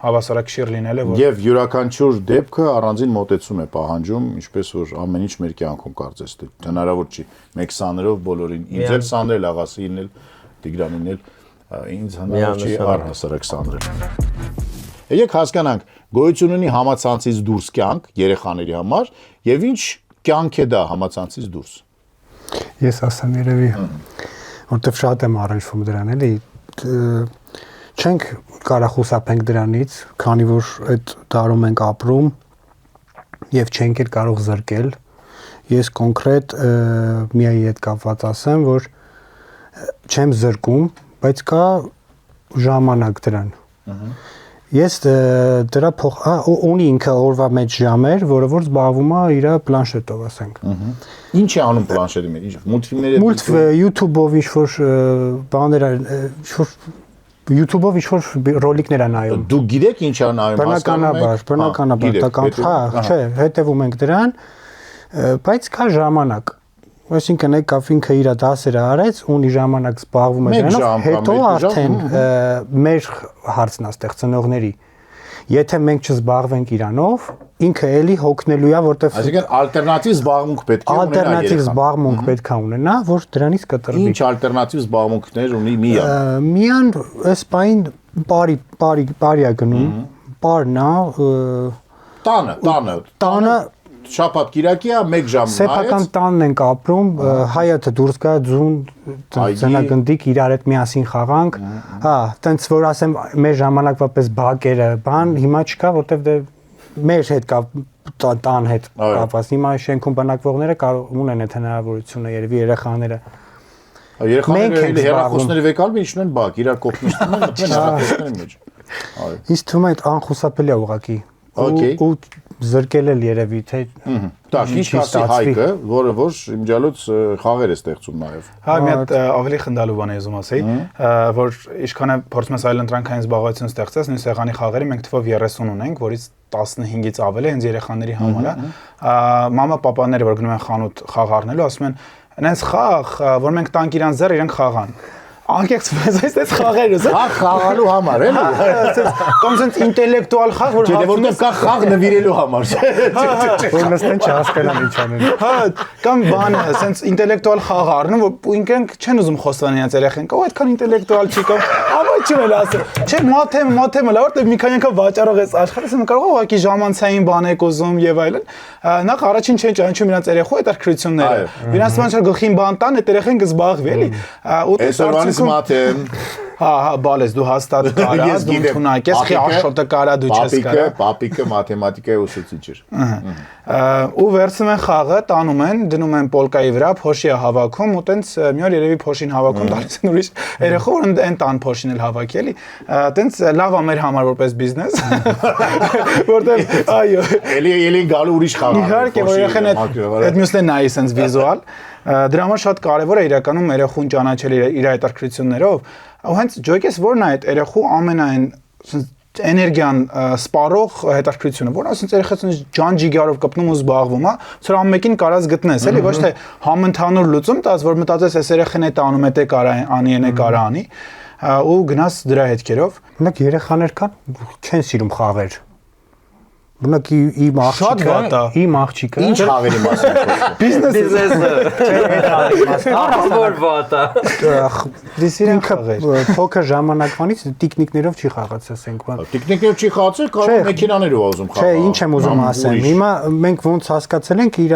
հավասարակշիռ լինելը, որ Եվ յուրաքանչյուր դեպքը առանձին մոտեցում է պահանջում, ինչպես որ ամեն ինչ մեր կյանքում կարծես թե հնարավոր չի մեկ սաներով բոլորին, ինձ էլ սանել, աղասին էլ, Տիգրանին էլ, ինձ հնարավոր չի առհասարակ սանել։ Եկեք հասկանանք, գոյություն ունի համացանցից դուրս կյանք երեխաների համար, եւ ինչ կյանք է դա համացանցից դուրս։ Ես ասեմ երևի, որտեվ շատ եմ առնչվում դրան, էլի չենք կարող խուսափենք դրանից, քանի որ այդ դարում ենք ապրում եւ չենք էլ կարող զրկել։ Ես կոնկրետ միայի հետ կապված ասեմ, որ չեմ զրկում, բայց կա ժամանակ դրան։ Ես դրա ունի ինքը օրվա մեջ ժամեր, որը որ զբաղվում է իր պլանշետով, ասենք։ Ինչ է անում պլանշետի մեջ, ինչ մուլտֆիլմները YouTube-ով ինչ-որ բաներ, YouTube-ով ինչ-որ ռոլիկներ են նայում։ Դու գիտեք ինչ է նայում, բնականաբար, չէ, հետևում ենք դրան, բայց կա ժամանակ։ Այսինքն եկավ ինքը իր դասերը արեց, ունի ժամանակ զբաղվում է դրանով, հետո արդեն մեր հարցն է ստեղ ծնողների։ Եթե մենք չզբաղվենք իրանով, ինքը էլի հոգնելու է, որտեվ Այսինքն ալտերնատիվ զբաղմունք պետք է ունենա երեխան։ Ալտերնատիվ զբաղմունք պետք է ունենա, որ դրանից կտրվի։ Ինչ ալտերնատիվ զբաղմունքներ ունի Միան։ Միան այս պայն բարիա գնում, բարն է, տանը շաբաթ կիրակի է 1 ժամ նայեց։ Սեփական տանն ենք ապրում, հայաթը դուրս գա ձուն, ծնագնդիկ իրար հետ միասին խաղանք։ Հա, տենց որ ասեմ, մեր ժամանակվա պես բակերը, բան հիմա չկա, որտեվ դե մեր հետ կա տան հետ կապված։ Հիմա շենքում բնակվողները կարող ունեն այդ հնարավորությունը, երևի երեխաները։ Երեխաները հեռախոսների վեկալը իջնում են բակ, իրար կողմնստում են, մտնում հեռախոսների մեջ։ Ինձ թվում է այդ անխուսափելի է ուղղակի։ Ու զրկել էլ երևի թե Տակ ինչ կասի Հայկը, որը որ իմջալոց խաղեր է ստեղծում նաև։ Հա, մի հատ ավելի խնդալու բան եմ ուզում ասեի, որ ինչքան է փորձում ես այլընտրանքային զբաղվածություն ստեղծես, նույն սեղանի խաղերի մենք թվով 30 ունենք, որից 15-ից ավել է հենց երեխաների համար է։ Մամա, պապաները, որ գնում են խանութ խաղ առնելու, ասում են այնց խաղ, որ մենք տանք իրանց ձեռ, իրանք խաղան։ Անկեղծ այստեղ խաղեր ուզում։ Խաղ խաղալու համար էլի։ Կամ sense ինտելեկտուալ խաղ, որ Չէ, որտեղ կա խաղ նվիրելու համար։ Որ նստեն չհասկանան ինչ անեն։ Հա, կամ բանը, sense ինտելեկտուալ խաղ առնում, որ ինքենք չեն ուզում խոստան իրենց երեխեն, կա այդքան ինտելեկտուալ չի կամ ամոչում էլ ասել։ Չէ, մաթեմը լավ, որտեղ մի քանի անգամ վաճառող ես աշխարհից, եմ կարող ուղղակի ժամանցային բան եք ուզում եւ այլն։ Նախ առաջին չեն ճանաչում իրենց երեխու հետաքրքրությունները։ Իրանց մանր գլխին բան տան, այդ երեխեն կզբաղվի էլի։ Ու Մաթեմ Հա, բալես դու հաստատ կարաս, դու ընդունակ ես, խի աշոտը կարա դու չես կարա։ Պապիկը մաթեմատիկայի ուսուցիչ էր։ Ու վերցնում են խաղը, տանում են, դնում են պոլկայի վրա, փոշի է հավաքում, ու տենց մի օր երևի փոշին հավաքում տալիս են ուրիշ երեխա, որ այն տան փոշին էլ հավաքի էլի։ Տենց լավ է մեր համար որպես բիզնես։ Որտեղ այո։ Էլի գալու ուրիշ խաղ։ Իհարկե, որ երեխան այդ մյուսն է նայի sense վիզուալ։ Դրա համար շատ կարևոր է իրականում երեխուն ճանաչել իր հետաքրքրություններով։ Ու հենց ջոկես որն է այդ երեխու ամենայն էներգիան սպառող հետաքրքրությունը, որն ասենց երեխան ջան-ջիգարով կպնում ու զբաղվում է, որ ամենքին կարած գտնես, էլի ոչ թե համընդհանուր լուծում տաս, որ մտածես այս երեխան է տանում, է կարա անի, է կարա անի, ու գնաս դրա հետքերով։ Մենակ երեխաներ կան, չեն սիրում խաղեր։ Բնակ իմ աղջիկը Ինչ խաղերի մասին խոսում։ Բիզնեսը որ վատա ինքը փոքր ժամանակվանից տիկնիկներով չի խաղաց, ասենք բան։ Տիկնիկներով չի խաղացել, կարող մեքենաներով ուզում խաղալ։ Չէ, ինչ եմ ուզում ասեմ։ Հիմա մենք ոնց հասկացել ենք իր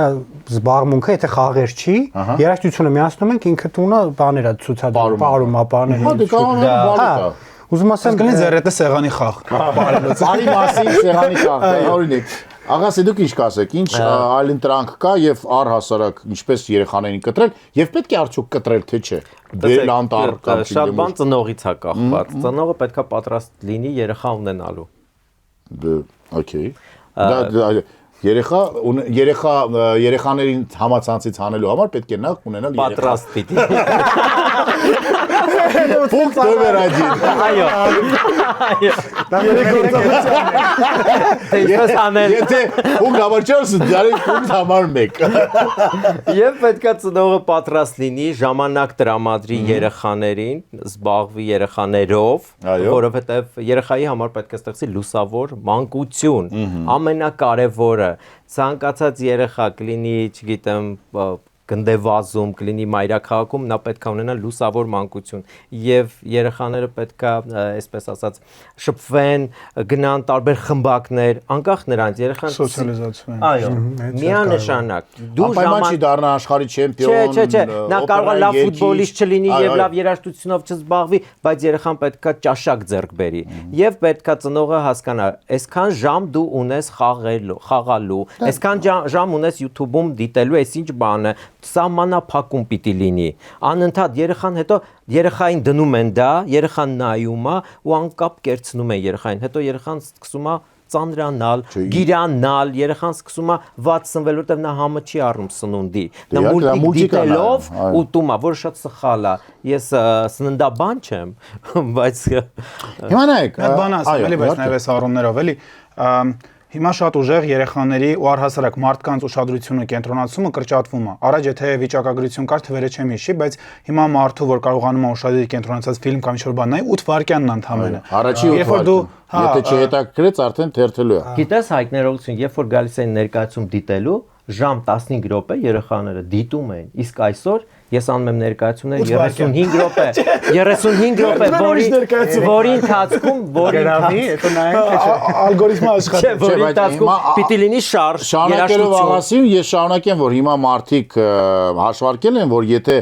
զբաղմունքը, եթե խաղեր չի, երաժշտությունը միացնում ենք, ինքը տունը բաներ է ցուցադրում, պարում է բաներ։ Հա, դե կարող է բարի կա։ Ուզում ասեմ, գնի ձեռետը սեղանի խաղ։ Բարի մասին սեղանի խաղ, օրինակ։ Աղասի դուք ինչ կասեք, ինչ այլընտրանք կա եւ առհասարակ ինչպես երեխաներին կտրել եւ պետք է արդյոք կտրել թե չէ։ Բերել անտառ կամ շատ բան ծնողից է կախված։ Ծնողը պետքա պատրաստ լինի երեխա ունենալու։ Okay։ Երեխաներին համացանցից հանելու համար պետք է նախ ունենալ երեխա։ Պատրաստ պիտի։ Պունկտ նոմեր 1։ Այո։ Ինչպես անել։ Եթե պունկտ համար 4, դարի պունկտ համար 1։ Եվ պետքա ծնողը պատրաստ լինի ժամանակ տրամադրի երեխաներին, զբաղվի երեխաներով, որովհետև երեխայի համար պետք է ստեղծի լուսավոր մանկություն։ Ամենակարևորը ցանկացած երեխա կլինի, չգիտեմ, գնդեվազում, կլինի մայրաքաղաքում, նա պետք է ունենա լուսավոր մանկություն եւ երեխաները պետք է, այսպես ասած, շփվեն, գնան տարբեր խմբակներ, անկախ նրանց երեխան սոցիալիզացվեն։ Այո, միանշանակ։ Դու Անպայման չի դառնա աշխարհի չեմպիոն։ Չէ, նա կարող է լավ ֆուտբոլիստ չլինի եւ լավ երաժշտությունով չզբաղվի, բայց երեխան պետքա ճաշակ ձեռք բերի եւ պետքա ծնողը հասկանա, այսքան ժամ դու ունես խաղալու, այսքան ժամ ունես YouTube-ում դիտելու, այս ինչ բան է, սահմանափակում պիտի լինի։ Անընդհատ երեխան հետո երեխային դնում են դա, երեխան նայում է ու անկապ կերցնում են երեխային։ Հետո երեխան սկսում է ծանրանալ, գիրանալ, երեխան սկսում է վատ սնվել, որտեղ նա համը չի առնում սնունդի։ Նա մուլտիկ դիտելով ուտում է, որը շատ սխալ է։ Ես սննդաբան չեմ, բայց Հիմա նայեք, այդ բան ասեմ, էլի բայց նաև այս առումներով, էլի Հիմա շատ ուժեղ երեխաների ու առհասարակ մարդկանց ուշադրությունը կենտրոնացումը կրճատվում է։ Առաջ եթե վիճակագրություն կար, թվերը չեմ հիշի, բայց հիմա մարդու, որ կարողանում է ուշադրի կենտրոնացած ֆիլմ կամ ինչ-որ բան նայ, 8 վայրկյանն ընդհանրապես։ Առաջի 8 վայրկյան։ Եթե չհետաքրքրեց, արդեն թերթելու է։ Գիտես հայկներողություն, երբ որ գալիս են ներկայացում դիտելու, ժամ 15 րոպե երեխաները դիտում են, իսկ այսօր ես անում եմ ներկայացումներ 35 րոպե, 35 րոպե, որի ընթացքում հետո նայենք ալգորիթմը աշխատի։ որի ընթացքում պիտի լինի շարժ, Շարունակելով աղասին, ես շարունակեմ, որ հիմա մարդիկ հաշվարկել են, որ եթե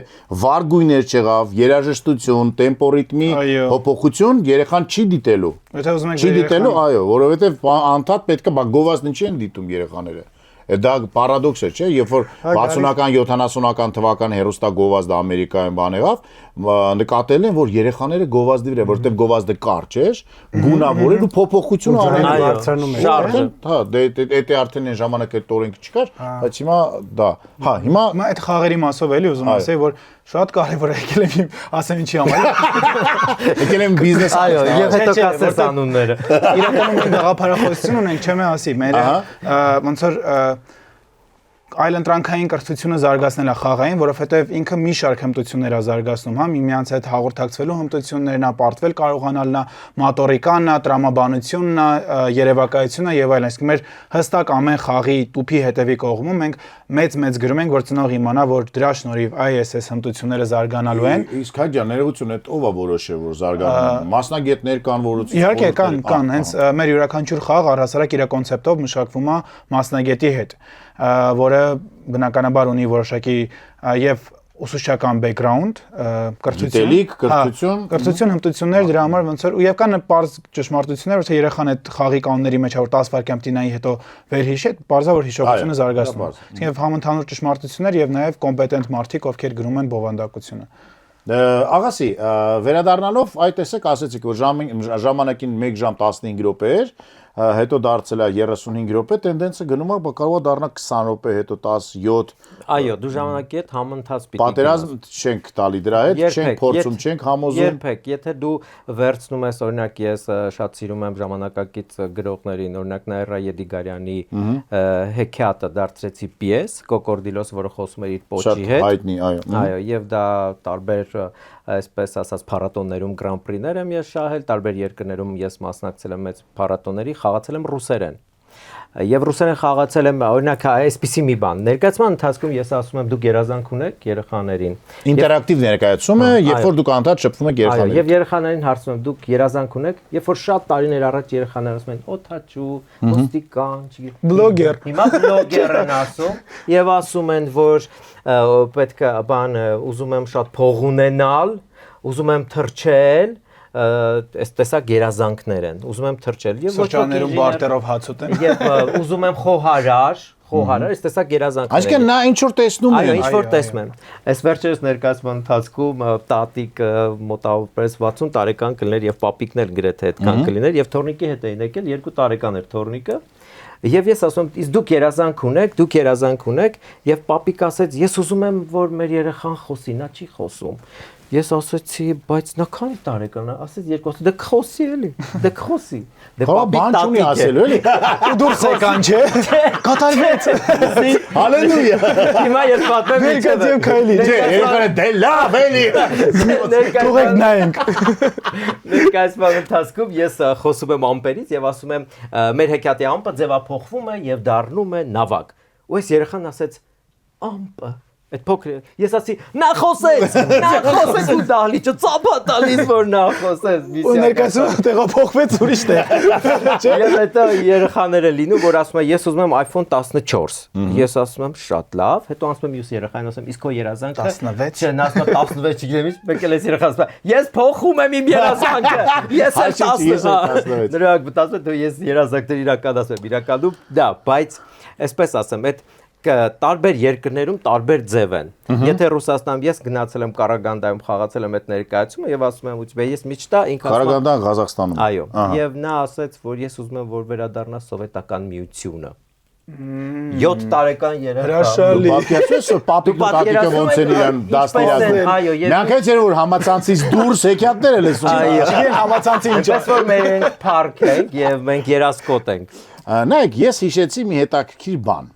վարգույներ չեղավ, երաժշտություն, տեմպոռիթմի փոփոխություն, երեխան չի դիտելու։ Եթե ուզում եք Չի դիտելու, այո, որովհետև անդադ պետք է գովազդն չի են դիտում երեխաները։ Դա պարադոքս է, չէ՞, երբ որ 60-ական, 70-ական թվական հերոստագովազդը Ամերիկայում բան եղավ, նկատել են, որ երեխաները գովազդի վրա, որովհետև գովազդը կարճ էր, գունավոր էր ու փոփոխությունը արել բարձրանում է։ Հա, դե արդեն այն ժամանակ այդ օրենքը չկար, բայց հիմա դա։ Հա, հիմա այդ խաղերի մասով էլի ուզում ասեի, որ շատ կարևոր է եկել եմ ասեմ ինչի համար։ եկել եմ բիզնես։ Այո, եւ հետո կասես անունները։ Իրականում մենք գաղափարախոսություն ունենք, չեմ ասի, մեր ոնց որ այլընտրանքային կրթությունը զարգացնել է խաղային, որովհետև ինքը մի շարք հմտություններ է զարգացնում, հա, միմյանց հետ հաղորդակցվելու հմտություններն է, պարտվել կարողանալն է, մատորիկան է, տրամաբանությունն է, երևակայությունն է եւ այլն։ Այսինքն մեր հստակ ամեն խաղի տուփի հետևի կողմում մենք մեծ գրում ենք, որ ծնող իմանա, որ դրա շնորհիվ ISS հմտությունները զարգանալու են։ Իսկ հաջա ներողություն այդ ով է որոշել, որ զարգանում են։ Մասնագետներ կան, որոնց Իհարկե կան, հենց մեր յուրաքանչյուր խաղ առհասարակ իր կոնցեպտով մշակվում է մասնագետի հետ, որը բնականաբար ունի որոշակի եւ ուսուցչական background, գիտելիք, կրթություն, հմտություններ դրա համար ոնց որ եւ կան պարզ ճշմարտություններ, որ երեխան այդ խաղի կանոնների մեջ որ 10 վայրկյան պիտի հետո վերհիշի, պարզա որ հիշողությունը զարգացնում է։ Եվ համընդհանուր ճշմարտություններ եւ նաեւ կոմպետենտ մարդիկ, ովքեր գրում են բովանդակությունը։ Աղասի, վերադառնալով այդ տեսեք ասեցիք, որ ժամանակին 1 ժամ 15 րոպե էր, հետո դարձել է 35 րոպե, տենդենսը գնում է կարող է դառնա 20 րոպե, հետո 17։ Այո, դու ժամանակի հետ համընթաց պիտի պատերազմ չենք տալի դրա հետ, չենք փորձում, չենք համոզում։ Երբեք, եթե դու վերցնում ես, օրինակ ես շատ սիրում եմ ժամանակակից գրողներին, օրինակ Նաիրա Եդիգարյանի հեքիաթը դարձրեցի պիես, Կոկորդիլոս, որը խոսում էր իր պոչի հետ։ Շատ հայտնի, այո։ Այո, եւ դա տարբեր այսպես ասած փառատոներում Grand Prix-ներ եմ ես շահել, տարբեր երկրներում ես մասնակցել եմ մեծ փառատոների, խաղացել եմ ռուսերեն։ Եվ ռուսերեն խաղացել եմ, օրինակ, այսպիսի մի բան։ Ներկայացման ընթացքում ես ասում եմ դուք երազանք ունեք երեխաներին։ Ինտերակտիվ ներկայացում է, երբ որ դուք անդադ շփվում եք երեխաներին։ Եվ երեխաներին հարցնում եմ դուք երազանք ունեք, երբ որ շատ տարիներ առաջ երեխաները ասում են օթաչու, ոստիկան, բլոգեր։ Հիմա բլոգեր են ասում եւ ասում են որ պետք է բան ուզում եմ շատ փող ունենալ, ուզում եմ թռչել, այս տեսակ երազանքներ են, ուզում եմ թռչել եւ սրճարաններում բարտերով հաց ուտեմ։ Եվ ուզում եմ խոհարար, այս տեսակ երազանքներ։ Այսինքն նա ինչ որ տեսնում է։ Այո, ինչ որ տեսնում եմ։ Այս վերջերս ներկայացման ընթացքում տատիկ մոտավորապես 60 տարեկան կլիներ եւ պապիկներ գրեթե այդքան կլիներ եւ թորնիկի հետ էին եկել 2 տարեկան էր թորնիկը։ Եվ ես ասում եմ, իսկ դուք երազանք ունեք, եւ պապիկ ասեց, ես ուզում եմ, որ մեր երեխան խոսի, նա չի խոսում։ Ես ասեցի, բայց նա քանի տարեկան է, ասեց 2, դե խոսի էլի, դե խոսի։ Դե բան չունի ասելու էլի։ Դուրս եկան, չէ։ Կատարվեց։ Հալելույա։ Հիմա ես պատմեմ Ներկայացիով քայլի։ Չէ, երեխան դե լավ էլի։ Թողեք նայենք։ Ներկայացման ընթացքում ես խոսում եմ ամպերից եւ ասում եմ մեր հեքիաթի ամպը ձևափոխվում է եւ դառնում է նավակ։ Ու այս երեխան ասեց ամպը Այդ փոքր ես ասի նա խոսեց ու դահլիճը ծափա տալիս որ նա խոսեց ու ներկայացումը տեղափոխվեց ուրիշ տեղ Ես հետո երեխաները լինում որ ասում են ես ուզում եմ iPhone 14 ես ասում եմ շատ լավ հետո ասում եմ մյուս երեխային ասում իսկ քո երազանքը 16 չէ նա ասում է 16 չգիտեմ ինչ մեկ էլ էս երեխան ասում է ես փոխում եմ իմ երազանքը ես էլ 16 նրա գտածում դու ես երազանքներ իրականացում եմ իրականում դա բայց այսպես ասեմ այդ տարբեր երկրներում տարբեր ձև են։ Եթե Ռուսաստանում ես գնացել եմ Կարագանդայում խաղացել եմ այդ ներկայացումը եւ ասում եմ ու ես միջտա ինքը Կարագանդան Ղազախստանում։ Այո։ Եվ նա ասաց, որ ես ուզում եմ որ վերադառնա սովետական միությունը։ 7 տարեկան երեխա։ Հրաշալի։ Պատկերացրու պապիկը տատիկը ոնց են իրան դաստիարակում։ Այո, Նրանք էլ որ համացանցից դուրս հեքիաթներ էլ լսում։ Այո, համացանցի ինչ ինչպես որ մենք փառք ենք եւ մենք երասկոտ ենք։ Նայեք, ես հիշեցի մի հետաքրքիր բան։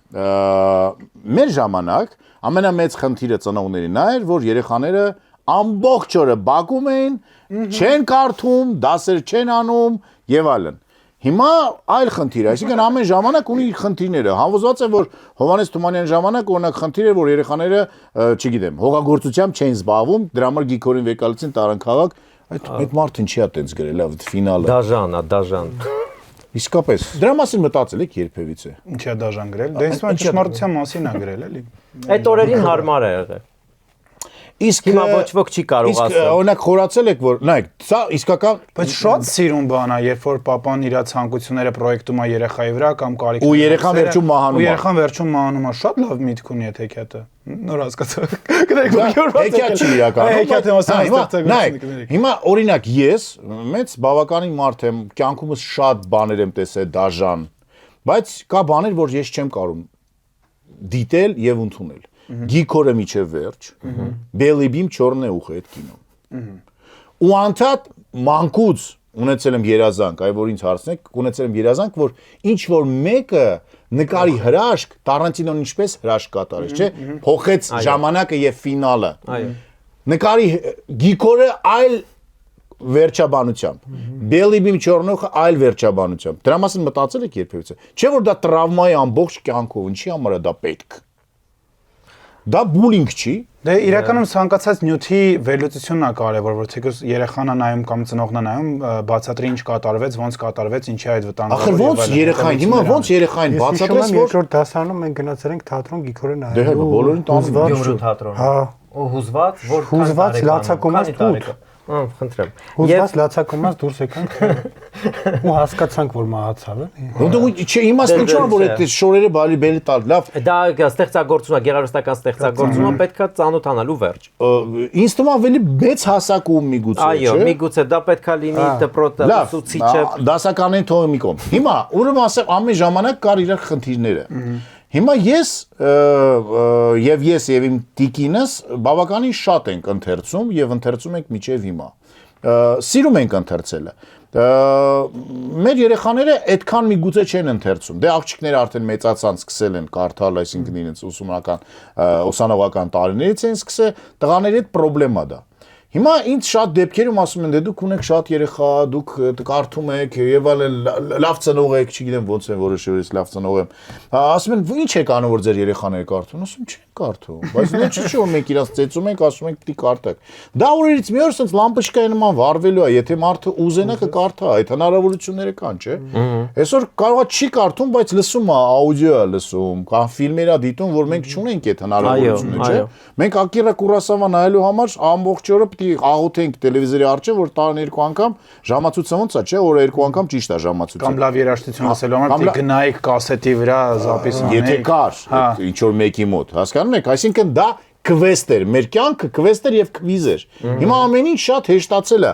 Մեր ժամանակ ամենամեծ խնդիրը ծնողներին նա էր, որ երեխաները ամբողջ օրը բակում էին, չեն կարդում, դասեր չեն անում եւ այլն։ Հիմա այլ խնդիր է, այսինքն ամեն ժամանակ ունի իր խնդիրները։ Համոզված եմ, որ Հովհաննես Թումանյան ժամանակ օրինակ խնդիր էր, որ երեխաները, չգիտեմ, հողագործությամբ չէին զբաղվում, դրա համար գիքորին վեկալեցին տարան քաղաք, այդ մարդը ինչի է տենց գրել, այդ ֆինալը։ Դաժան։ Իսկապես, դրա մասին մտածել եք երբևիցե։ Ինչի է դաժան գրել։ Դե ինձ թվում է ճշմարտության մասին է գրել, էլի։ Այդ օրերին հարմար է եղել։ Իսկ հիմա ոչ ոք չի կարող ասել։ Իսկ օրինակ խորացել եք որ, նայեք, սա իսկական բայց շատ սիրուն բան է, երբ որ papan իր ցանկությունները պրոյեկտում է երեխայի վրա կամ կարիք ու երեխան վերջում մահանում է։ Ու երեխան վերջում մահանում է, շատ լավ միտք ունի այդ հեքիաթը։ Նոր հասկացա։ Գիտեք, հեքիաթ չի իրականում։ Հեքիաթը մասնագիտացած։ Նայեք, հիմա օրինակ ես մեծ բավականին մարդ եմ, կյանքումս շատ բաներ եմ տեսել դաժան, բայց կա բաներ, որ ես չեմ կարող դիտել եւ ընդունել։ Գիքորը միջև վերջ, Բելիբիմ չորնե ուխ այդ կինոն։ Ու անդադ մանկուց ունեցել եմ երազանք, այ որ ինձ հարցնեք, ունեցել եմ երազանք, որ ինչ որ մեկը նկարի հրաշք, Տարանտինոն ինչպես հրաշք կատարեց, չէ՞, փոխեց ժամանակը եւ ֆինալը։ Այո։ Նկարի Գիկորը այլ վերջաբանությամբ, Բելիբիմ Չորնոխը այլ վերջաբանությամբ։ Դրա մասին մտածել եք երբևէ։ Չէ՞ որ դա տրավմայի ամբողջ կյանքով, ինչի համար է դա պետք։ Դա բուլինգ չի։ Դե իրականում ցանկացած նյութի վերլուծությունն է կարևոր, որ թեկուզ երեխան է նայում կամ ծնողն է նայում, բացատրի ինչ կատարվեց, ոնց կատարվեց, ինչի այդ վտանգը։ Ախր ոնց երեխային, հիմա ոնց երեխային բացատրես, որ երկրորդ դասարանում մենք գնացել ենք թատրոն Գիկորը նայելու։ Դե հա, բոլորին տանում Գյումրու թատրոն։ Հա, Ու հուզված, որ հուզված լացակոմած տուտ։ Խնդրեմ։ Հուզված լացակոմած դուրս եկանք ու հասկացանք, որ մահացավ էլի։ Ոնց չէ, իմաստն ինչու՞ որ այդ շորերը բալի բելի տալ, լավ։ Դա ստեղծագործումա, գեղարվեստական ստեղծագործումը պետքա ծանոթանալու վերջ։ Ինձ թվում ավելի մեծ հասակում միգուցե, չէ՞։ Այո, միգուցե դա պետքա լինի դպրոցը, ուսուցիչը։ Դասականեն թողի մի կողմ։ Հիմա ուրեմն ասեմ ամեն ժամանակ կար իրար խնդիրները։ Հիմա ես եւ իմ տիկինս բավականին շատ ենք ընթերցում եւ ընթերցում ենք միջև հիմա։ Սիրում ենք ընթերցելը։ Մեր երեխաները այդքան միգուցե չեն ընթերցում։ Դե աղջիկները արդեն մեծացան, սկսել են կարդալ, այսինքն իրենց ուսանողական տարիներից են սկսել, տղաների հետ խնդրեմա դա։ Հիմա ինձ շատ դեպքերում ասում են, դե դուք ունեք շատ երեխա, դուք կարդում եք եւ այլն, լավ ծնող եք, չգիտեմ ոնց են որոշել, ես լավ ծնող եմ։ Ասում են, ի՞նչ եք անում, որ ձեր երեխաները կարդούν։ Ասում չեն կարդում, բայց դե չի որ մենք իրաց ծեծում ենք, ասում ենք պիտի կարդակ։ Դա օրերից մի օր sense լամպոչկայի նման վառվելու է, եթե մարդը ուզենա կկարդա, այդ հնարավորությունները կան, չէ՞։ Այսօր կարողա չի կարդում, բայց լսում է, աուդիո է լսում, կամ ֆիլմեր է դիտում, որ մենք չունենք այդ հնարավորությունը, չէ՞։ Մենք Ակիրա Կուրասավա նայելու համար ամբողջ օրը պիտի աղոթենք տելևիզորի առջև, որ տարին 2 անգամ ժամացույցը ոնց է, չէ, օրը 2 անգամ ճիշտ է ժամացույցը։ Կամ լավ երաժշտություն ասելու համար պիտի գնայիք կասետի վրա զապիս անեք։ Եթե կար ինչ որ մեկի մոտ, հասկանում եք, այսինքն դա քվեստ էր, մեր կյանքը քվեստ էր եւ քվիզ էր։ Հիմա ամեն ինչ շատ հեշտացել է,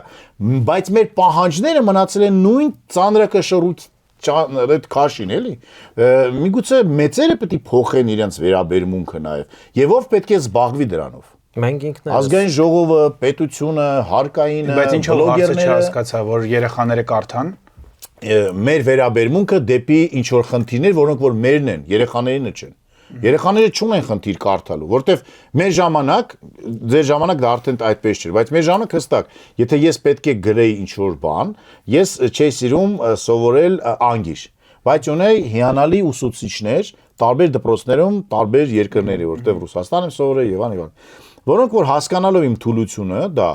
բայց մեր պահանջները մնացել են նույն ծանրակշռույթ այդ քաշին էլի։ Միգուցե մեծերը պետք է փոխեն իրենց վերաբերմունքը նաեւ։ Եվ ով պետք է զբաղվի դրանով։ Մենք ինքներս Ազգային ժողովը, պետությունը, հարկայինը, Բայց ինչով հարցը չհասկացա, որ երեխաները կարդան։ Մեր վերաբերմունքը դեպի ինչ որ խնդիրներ, որոնք որ մերն են, երեխաներինը չեն։ Երեխաները չունեն խնդիր կարդալու, որտեվ մեր ժամանակ, ձեր ժամանակ դա արդեն այդպես չէր, բայց մեր ժամանակ հստակ, եթե ես պետք է գրեի ինչ որ բան, ես չէի սիրում սովորել անգիր, բայց ունեի հիանալի ուսուցիչներ տարբեր դպրոցներում, տարբեր երկրների, որտեվ Ռուսաստան եմ սովորել եւ այլն, որոնք որ հասկանալով իմ թուլությունը, դա,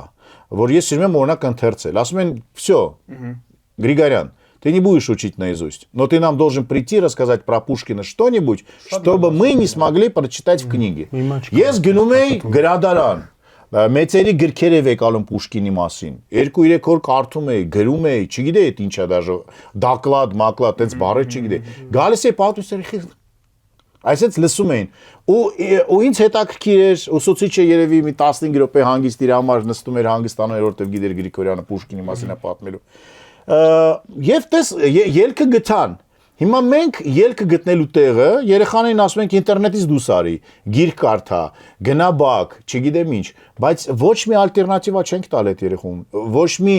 որ ես սիրում եմ օրինակ ընթերցել, ասում են, «Всё, Григорян, ты не будешь учить наизусть, но ты нам должен прийти рассказать про Пушкина что-нибудь, чтобы мы не смогли прочитать в книге». Ես գնում էի գրադարան, մեծերի գրքեր եք ալում Պուշկինի մասին։ 2-3 օր կարդում էի, գրում էի, չգիտեի այդ ինչա դաժե, դակլադ, մակլադ, այդպես բառեր չգիտեի։ Գալիս էի պատմություն, այսպես լսում էին։ Ու ինձ հետաքրքիր էր, ուսուցիչը երևի մի 15 րոպե հանգիստ իր համար նստում էր հանգստանում, որովհետև գիտեր Գրիգորյանը Պուշկինի մասին է պատմելու։ Եվ տես ելքը գտան։ Հիմա մենք ելքը գտնելու տեղը երեխաներին ասում ենք ինտերնետից դուրս արի, գիրք կարդա, գնա բակ, չգիտեմ ինչ, բայց ոչ մի ալտերնատիվա չենք տալ այդ երեխուն, ոչ մի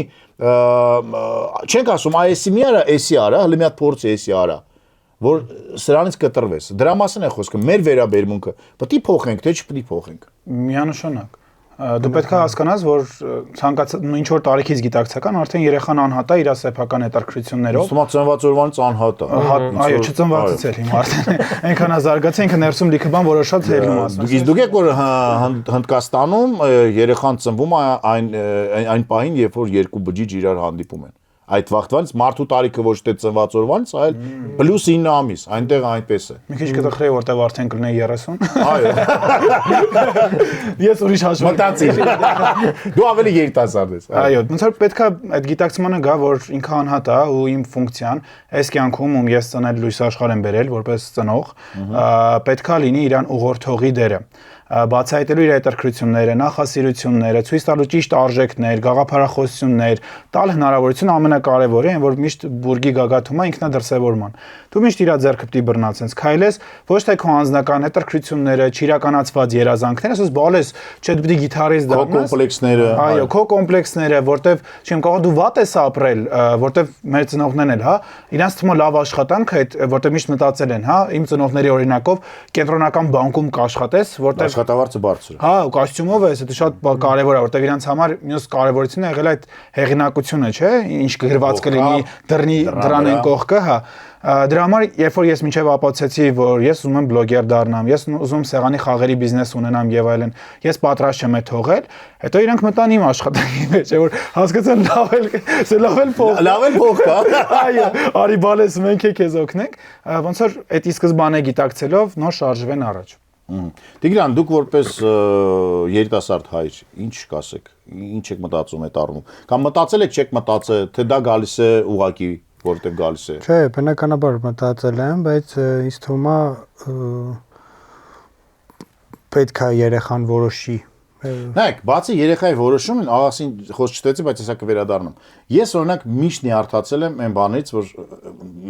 չենք ասում այսի մի արա, էսի արա, հələ մի հատ փորձ էսի արա, որ սրանից կտրվես։ Դրա մասին է խոսքը, մեր վերաբերմունքը պետք է փոխենք, թե չպետք է փոխենք։ Միանշանակ։ Դու պետք է հասկանաս, որ ցանկացած ինչ որ տարիքից գիտակցական արդեն երեխան անհատ է իր սեփական հետաքրքրություններով։ Ուսումա ծնված օրվանից անհատ է։ Այո, չծնվածից էլ հիմա արդեն այնքան է զարգացել, ինքը ներսում լիքը բան որոշած հելնում ասում։ Դուք եք որ Հնդկաստանում երեխան ծնվում է այն պահին, երբ որ երկու բջիջ իրար հանդիպում են։ Այդ վաղտվանից մարդու տարիքը ոչ թե ծնված օրվանից, այլ +9 ամիս, այնտեղ այնպես է։ Մի քիչ կտխրեի, որտեղ արդեն կլինեի 30։ Այո։ Ես ուրիշ հաշվարկ մտածիր։ Դու ավելի երիտասարդ ես։ Այո, ոնց որ պետքա այդ գիտակցմանը գա, որ ինքը անհատ է ու իմ ֆունկցիան այս կյանքում ում ես ծնել լույս աշխարհ եմ բերել որպես ծնող, պետքա լինի իրան ուղղորդողի դերը։ Բացահայտելու իր հետաքրքրությունները, նախասիրությունները, ցույց տալու ճիշտ արժեքներ, գաղափարախոսություններ, տալ հնարավորություն ամենակարևորը այն որ միշտ բուրգի գագաթումա ինքնադրսևորման։ Դու միշտ իր ձեռքը պիտի բռնած ես, քայլես ոչ թե քո անձնական հետաքրքրությունները, չիրականացված երազանքները, ասես բալես, չէ դու պիտի գիտարիստ դառնաս։ Քո կոմպլեքսները, այո, քո կոմպլեքսները, որտեվ չեմ կարող դու վատ ես ապրել, որտեվ մեր ծնողներն էլ, հա, իրանց թվում է լավ աշխատանք այդ, որտեվ միշտ մտածել են, հա, իմ ծնողների օրինակով կենտրոնական բանկում կաշխատես, որտեվ աշխատավարձը բարձր է։ հա, կոստյումով ես, դա շատ կարևոր է, որտեվ իրանց համար մյուս կարևորությունն է եղել այդ հեղինակությունը, չէ, ինչ գրված կլինի դրան այն կողքը, հա։ Դրա համար, երբ որ ես մինչև ապացուցեցի, որ ես ուզում եմ բլոգեր դառնամ, ես ուզում եմ սեղանի խաղերի բիզնես ունենամ եւ այլն, ես պատրաստ չեմ այդ թողել, հետո իրանք մտան իմ աշխատանքի մեջ, որ հասկացան լավ էլ փող կա։ Այո, արի բալես մենք է քեզ օգնենք, ոնց որ այդ ի սկզբանե գիտակցելով նոր շարժվեն առաջ։ Տիգրան, դուք որպես երիտասարդ հայր, ինչ կասեք, ինչ եք մտածում այդ առումով, կամ մտածել եք, չեք մտածել, թե դա գալիս է ուղակի որտեղ գալիս է։ Չէ, բնականաբար մտածել եմ, բայց ինձ թվում է պետք է երեխան որոշի։ Նայեք, բացի երեխայի որոշումն, աղասին խոսք չտեցի, բայց հեսա կվերադառնամ։ Ես օրինակ միշտ նիհարթացել եմ այն բանից, որ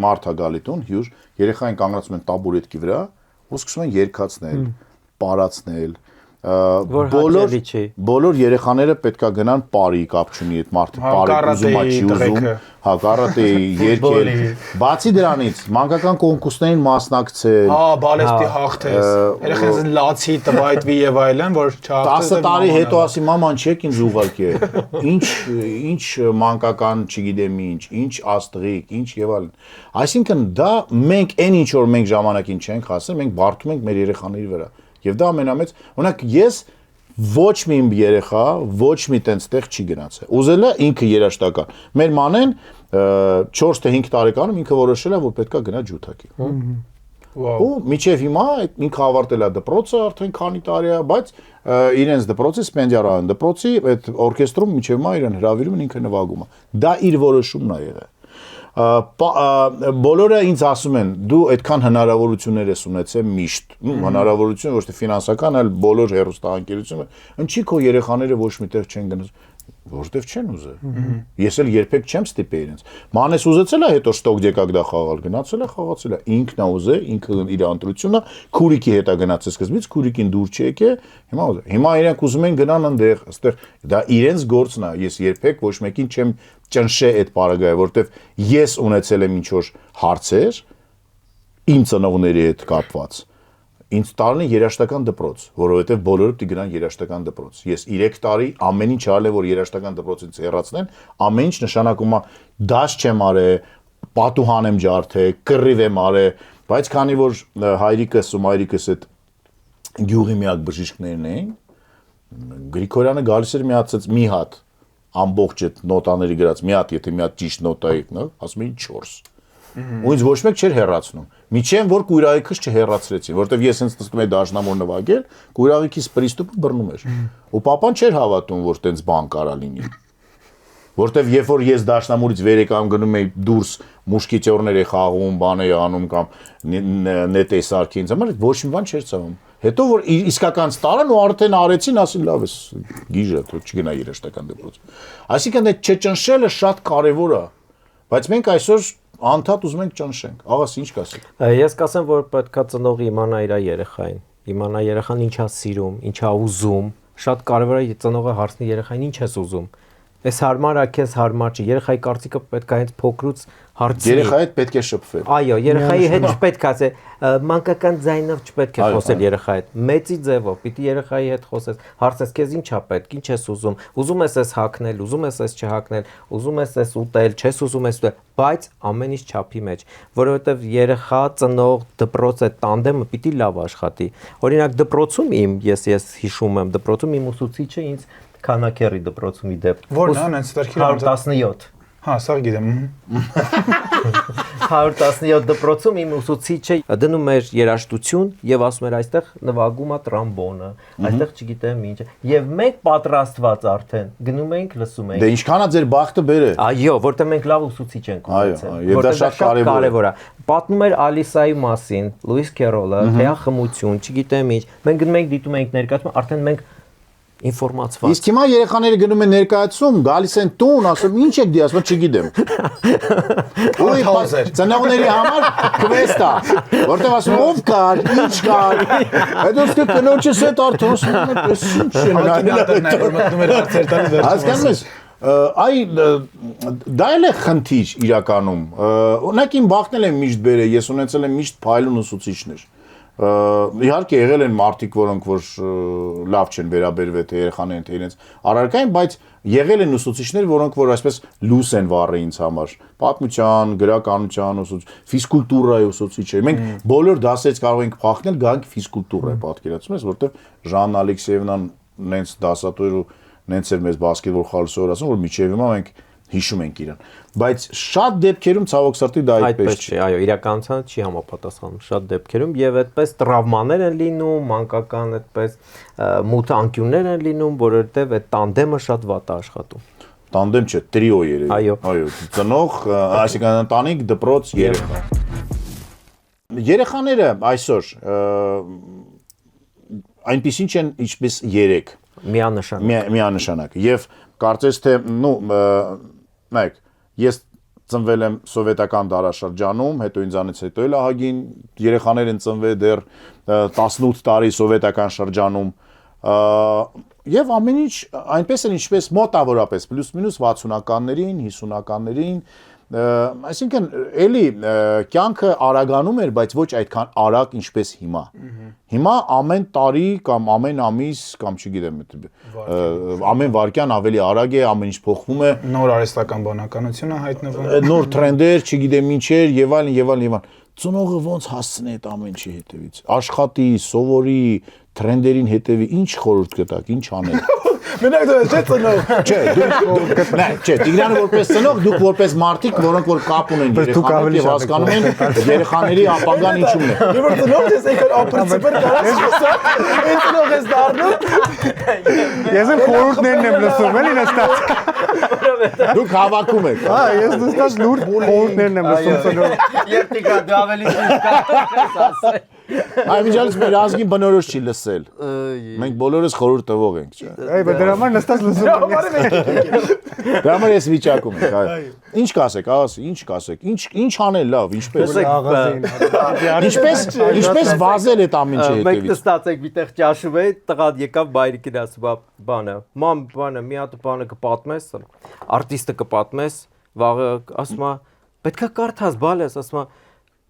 մարդ է գալի տուն, հյուր, երեխային կանգնացնում են տաբուրետկի վրա, ու սկսում են երգացնել, պարացնել։ Բոլոր երեխաները պետքա գնան պարի, կապ չունի այդ մարդը պարի ուզում չի ուզում, հա կարատեի, երգել։ Բացի դրանից, մանկական կոնկուրսներին մասնակցել։ Հա, բալեստի հաղթես։ Երեխան լացի տվայտվի եւ այլն, որ չհաղթես։ 10 տարի հետո ասի մաման չեք ինձ ուղարկել։ Ինչ մանկական, չգիտեմ ինչ աստղիկ, ինչ եւ այլն։ Այսինքն դա մենք այն ինչ որ մենք ժամանակին չենք հասել, մենք բարդում ենք մեր երեխաների վրա։ Եվ դա ամենամեծ, օրինակ ես ոչ մի երեխա, ոչ մի տենց տեղ չի գնացել։ Ուզելա ինքը երաշտական։ Մեր մանեն 4 թե 5 տարեկանում ինքը որոշել է, որ պետքա գնա ջութակի։ Ու միջև հիմա ինքը ավարտել է դպրոցը արդեն քանի տարի է, բայց իրենց դպրոցի սպենդիարան դպրոցի այդ օրկեստրում միջև հիմա իրեն հրավիրում են ինքը նվագում է։ Դա իր որոշումն է եղել։ Բոլորը ինձ ասում են դու այդքան հնարավորություններ ես ունեցել միշտ հնարավորություն ոչ թե ֆինանսական այլ բոլոր հեռուստաընկերությունը ինչի քո երեխաները ոչ միտեղ չեն գնաց որտեվ չեն ուզել ես էլ երբեք չեմ ստիպել իրենց մանես ուզեցել է հետո շտոկ դեկագդա խաղալ գնացել է խաղացել է ինքն է ուզել ինքը իր ընտրությունն է քուրիկի հետ է գնացել սկզբից քուրիկին դուր չեկե հիմա իրենք ուզում են գնան այնտեղ այստեղ դա իրենց գործն է ես երբեք ոչ մեկին չեմ ճնշե այդ պարագայը, որտեվ ես ունեցել եմ ինչ-որ հարցեր իմ ծնողների հետ կապված, ինձ տալն է երաշտական դպրոց, որովհետև բոլորը պիտի գնան երաշտական դպրոց։ Ես 3 տարի ամեն ինչ արել եմ, որ երաշտական դպրոցից հեռացնեն, ամեն ինչ նշանակում է դաս չեմ արել, պատուհան եմ ջարդել, կռիվ եմ արել, բայց քանի որ հայրիկս ու մայրիկս այդ գյուղի միակ բժիշկներն էին, Գրիգորյանը գալիս էր միացած մի հատ ամբողջ այդ նոտաների գրած մի հատ, եթե մի հատ ճիշտ նոտա եք, ասում էին 4։ Ու ինձ ոչ մեկ չէր հեռացնում։ Միջև որ կույրաղիքս չհեռացրեցին, որովհետև ես հենց նստում եի դաշնամուր նվագել, կույրաղիքիս պրիստուպը բռնում էր։ Ու papan չէր հավատում, որ տենց բան կարա լինի։ Որովհետև երբ որ ես դաշնամուրից վեր եկամ գնում էի դուրս մուշկետյորներ էի խաղում, բան էի անում կամ նետեսարքի ինձ համար ոչ մի բան չէր ցավում։ Հետո որ իսկական ստարան ու արդեն արեցին, ասին լավ է, գիժը, թող չգնա երաշտական դպրոց։ Այսինքն այդ չճնշելը շատ կարևոր է, բայց մենք այսօր անդադ ուզում ենք ճնշենք։ Աղաս ինչ կասեք։ Ես կասեմ, որ պետքա ծնողը իմանա իր երեխային, իմանա երեխան ինչա սիրում, ինչա ուզում, շատ կարևոր է ծնողը հարցնի երեխային ինչ ես ուզում։ Այս հարմար է, քեզ հարմար չի։ Երեխայի կարծիքը պետք է հենց փոքրուց հարցնի։ Երեխայի հետ պետք է շփվել։ Այո, երեխայի հետ չպետք է ասել, մանկական ձայնով չպետք է խոսել երեխայի հետ։ Մեծի ձևով պիտի երեխայի հետ խոսես, հարցես, քեզ ինչ է պետք, ինչ ես ուզում։ Ուզում ես էս հագնել, ուզում ես էս չհագնել, ուզում ես էս ուտել, չես ուզում ես ուտել, բայց ամեն ինչ չափի մեջ, որովհետև երեխա, ծնող, դպրոց այդ տանդեմը պիտի լավ աշխատի։ Օրինակ դպրոցում ես հիշում եմ, դպրոցում իմ ուսուցիչը ինձ Քանաքերի դպրոցումի դեպ։ Որն է, այնց դերքի 117։ Հա, սա գիտեմ։ 117 դպրոցում իմ ուսուցիչը դնում էր երաժշտություն եւ ասում էր այստեղ նվագում է տրամբոնը, այստեղ չգիտեմ ինչ։ Եվ մենք պատրաստված արդեն գնում էինք լսում էինք։ Դե ինչքան է ձեր բախտը բերե։ Այո, որտեղ մենք լավ ուսուցիչ ենք ունեցել։ Եվ դա շատ կարևոր է։ Պատմում էր Ալիսայի մասին, Լուիս Քերոլը, թեա խմություն, չգիտեմ ինչ։ Մենք գնում ենք դիտում ենք ներկայացում, արդեն մենք ինֆորմացված։ Իսկ հիմա երեխաները գնում են ներկայացում, գալիս են տուն, ասում ինչ եք դի, ասում չգիտեմ։ Ուի ծնողների համար քվեստ է, որտեղ ասում ով կար, ինչ կար։ Հետո սկսում կնոջս հետ արդեն ասում են, «Էս ինչ է նայել»։ Հասկանում ես, այ դա էլ է խնդիր իրականում։ Օրինակ իմ բախտել եմ միշտ բերել, ես ունեցել եմ միշտ փայլուն ուսուցիչներ։ Իհարկե եղել են մարդիկ, որոնք որ լավ չեն վերաբերվել թե երեխաներին թե իրենց առարկային, բայց եղել են ուսուցիչներ, որոնք որ այսպես լույս են վառել ինձ համար։ Պատմության, գրականության ուսուցիչ, ֆիզկուլտուրայի ուսուցիչ է։ Մենք բոլոր դասերից կարող ենք փախնել, գանք ֆիզկուլտուրայի պատկերացնում ես, որտեղ Ժան Ալեքսեևնան նենց դասատուր ու նենց էր մեզ բասկետբոլ խաղալու ասում, որ միջև հիմա մենք հիշում ենք իրան, բայց շատ դեպքերում ցավոք սրտի դա այդպես չի, այո, իրականության չի համապատասխանում շատ դեպքերում եւ այդպես տրավմաներ են լինում, մանկական այդպես մութ անկյուններ են լինում, որովհետեւ այդ տանդեմը շատ վատ է աշխատում։ Տանդեմ չէ, տրիո երևի։ Այո, ծնող, այսինքն ընտանիք, դպրոց, երեխա։ Երեխաները այսօր այնպեսին չեն ինչպես երեք։ Միանշանակ։ Եվ կարծես թե, նայեք, ես ծնվել եմ սովետական դարաշրջանում, հետո ինձանից հետո էլ ահագին երեխաներ են ծնվել դեռ 18 տարի սովետական շրջանում, եւ ամեն ինչ այնպես են ինչպես մոտավորապես պլյուս մինուս 60-ականներին, 50-ականներին, այսինքն էլի կյանքը արագանում էր, բայց ոչ այդքան արագ ինչպես հիմա։ Հիմա ամեն տարի կամ ամեն ամիս կամ չգիտեմ, ամեն վայրկյան ավելի արագ է, ամեն ինչ փոխվում է, նոր արհեստական բանականություն է հայտնվում, նոր տրենդեր, չգիտեմ ինչեր եւ այլն եւ այլն եւ այլն։ Ծնողը ոնց հասցնի այդ ամեն ինչի հետևից։ Աշխատի, սովորի, տրենդերին հետևի, ինչ խորհուրդ կտակ, ինչ անել։ Մենակ դու ես ծնող։ Չէ, չէ, Տիգրանը որպես ծնող, դուք որպես մարդիկ, որոնք որ կապ ունեն երեխաների եւ հասկանում են երեխաների ապագան ինչու՞մն է։ Դու որ ծնող ես, եկար ապրիցիպեր կարաս խոսա, այն ծնող ես դառնում։ Ես եմ խորհուրդներն եմ լսում, էլի նստած։ Դուք հավաքում եք։ Հա, ես նստած լուրջ խորհուրդներն եմ լսում ծնող։ Երբ դիգա դու ավելի ճիշտ կարես ասել։ Այ միջալից մեր ազգին բնորոշ չի լսել։ Մենք բոլորս խորհուրդ տվող ենք, չէ։ Այ դրա համար նստած լսում եմ։ Դրա համար ես վիճակում եմ, այո։ Ինչ կասեք, ասի, ինչ կասեք, ինչ անել լավ, ինչպես։ Ինչպես վազել այդ ամեն ինչի հետևից։ Մենք նստած ենք միտեղ ճաշում էի, տղան եկավ բայրիկին ասում, բանը, մամ, բանը, մի հատ բանը կպատմես, արտիստը կպատմես, վաղը ասում, պետքա կարդաս, բալես, ասում,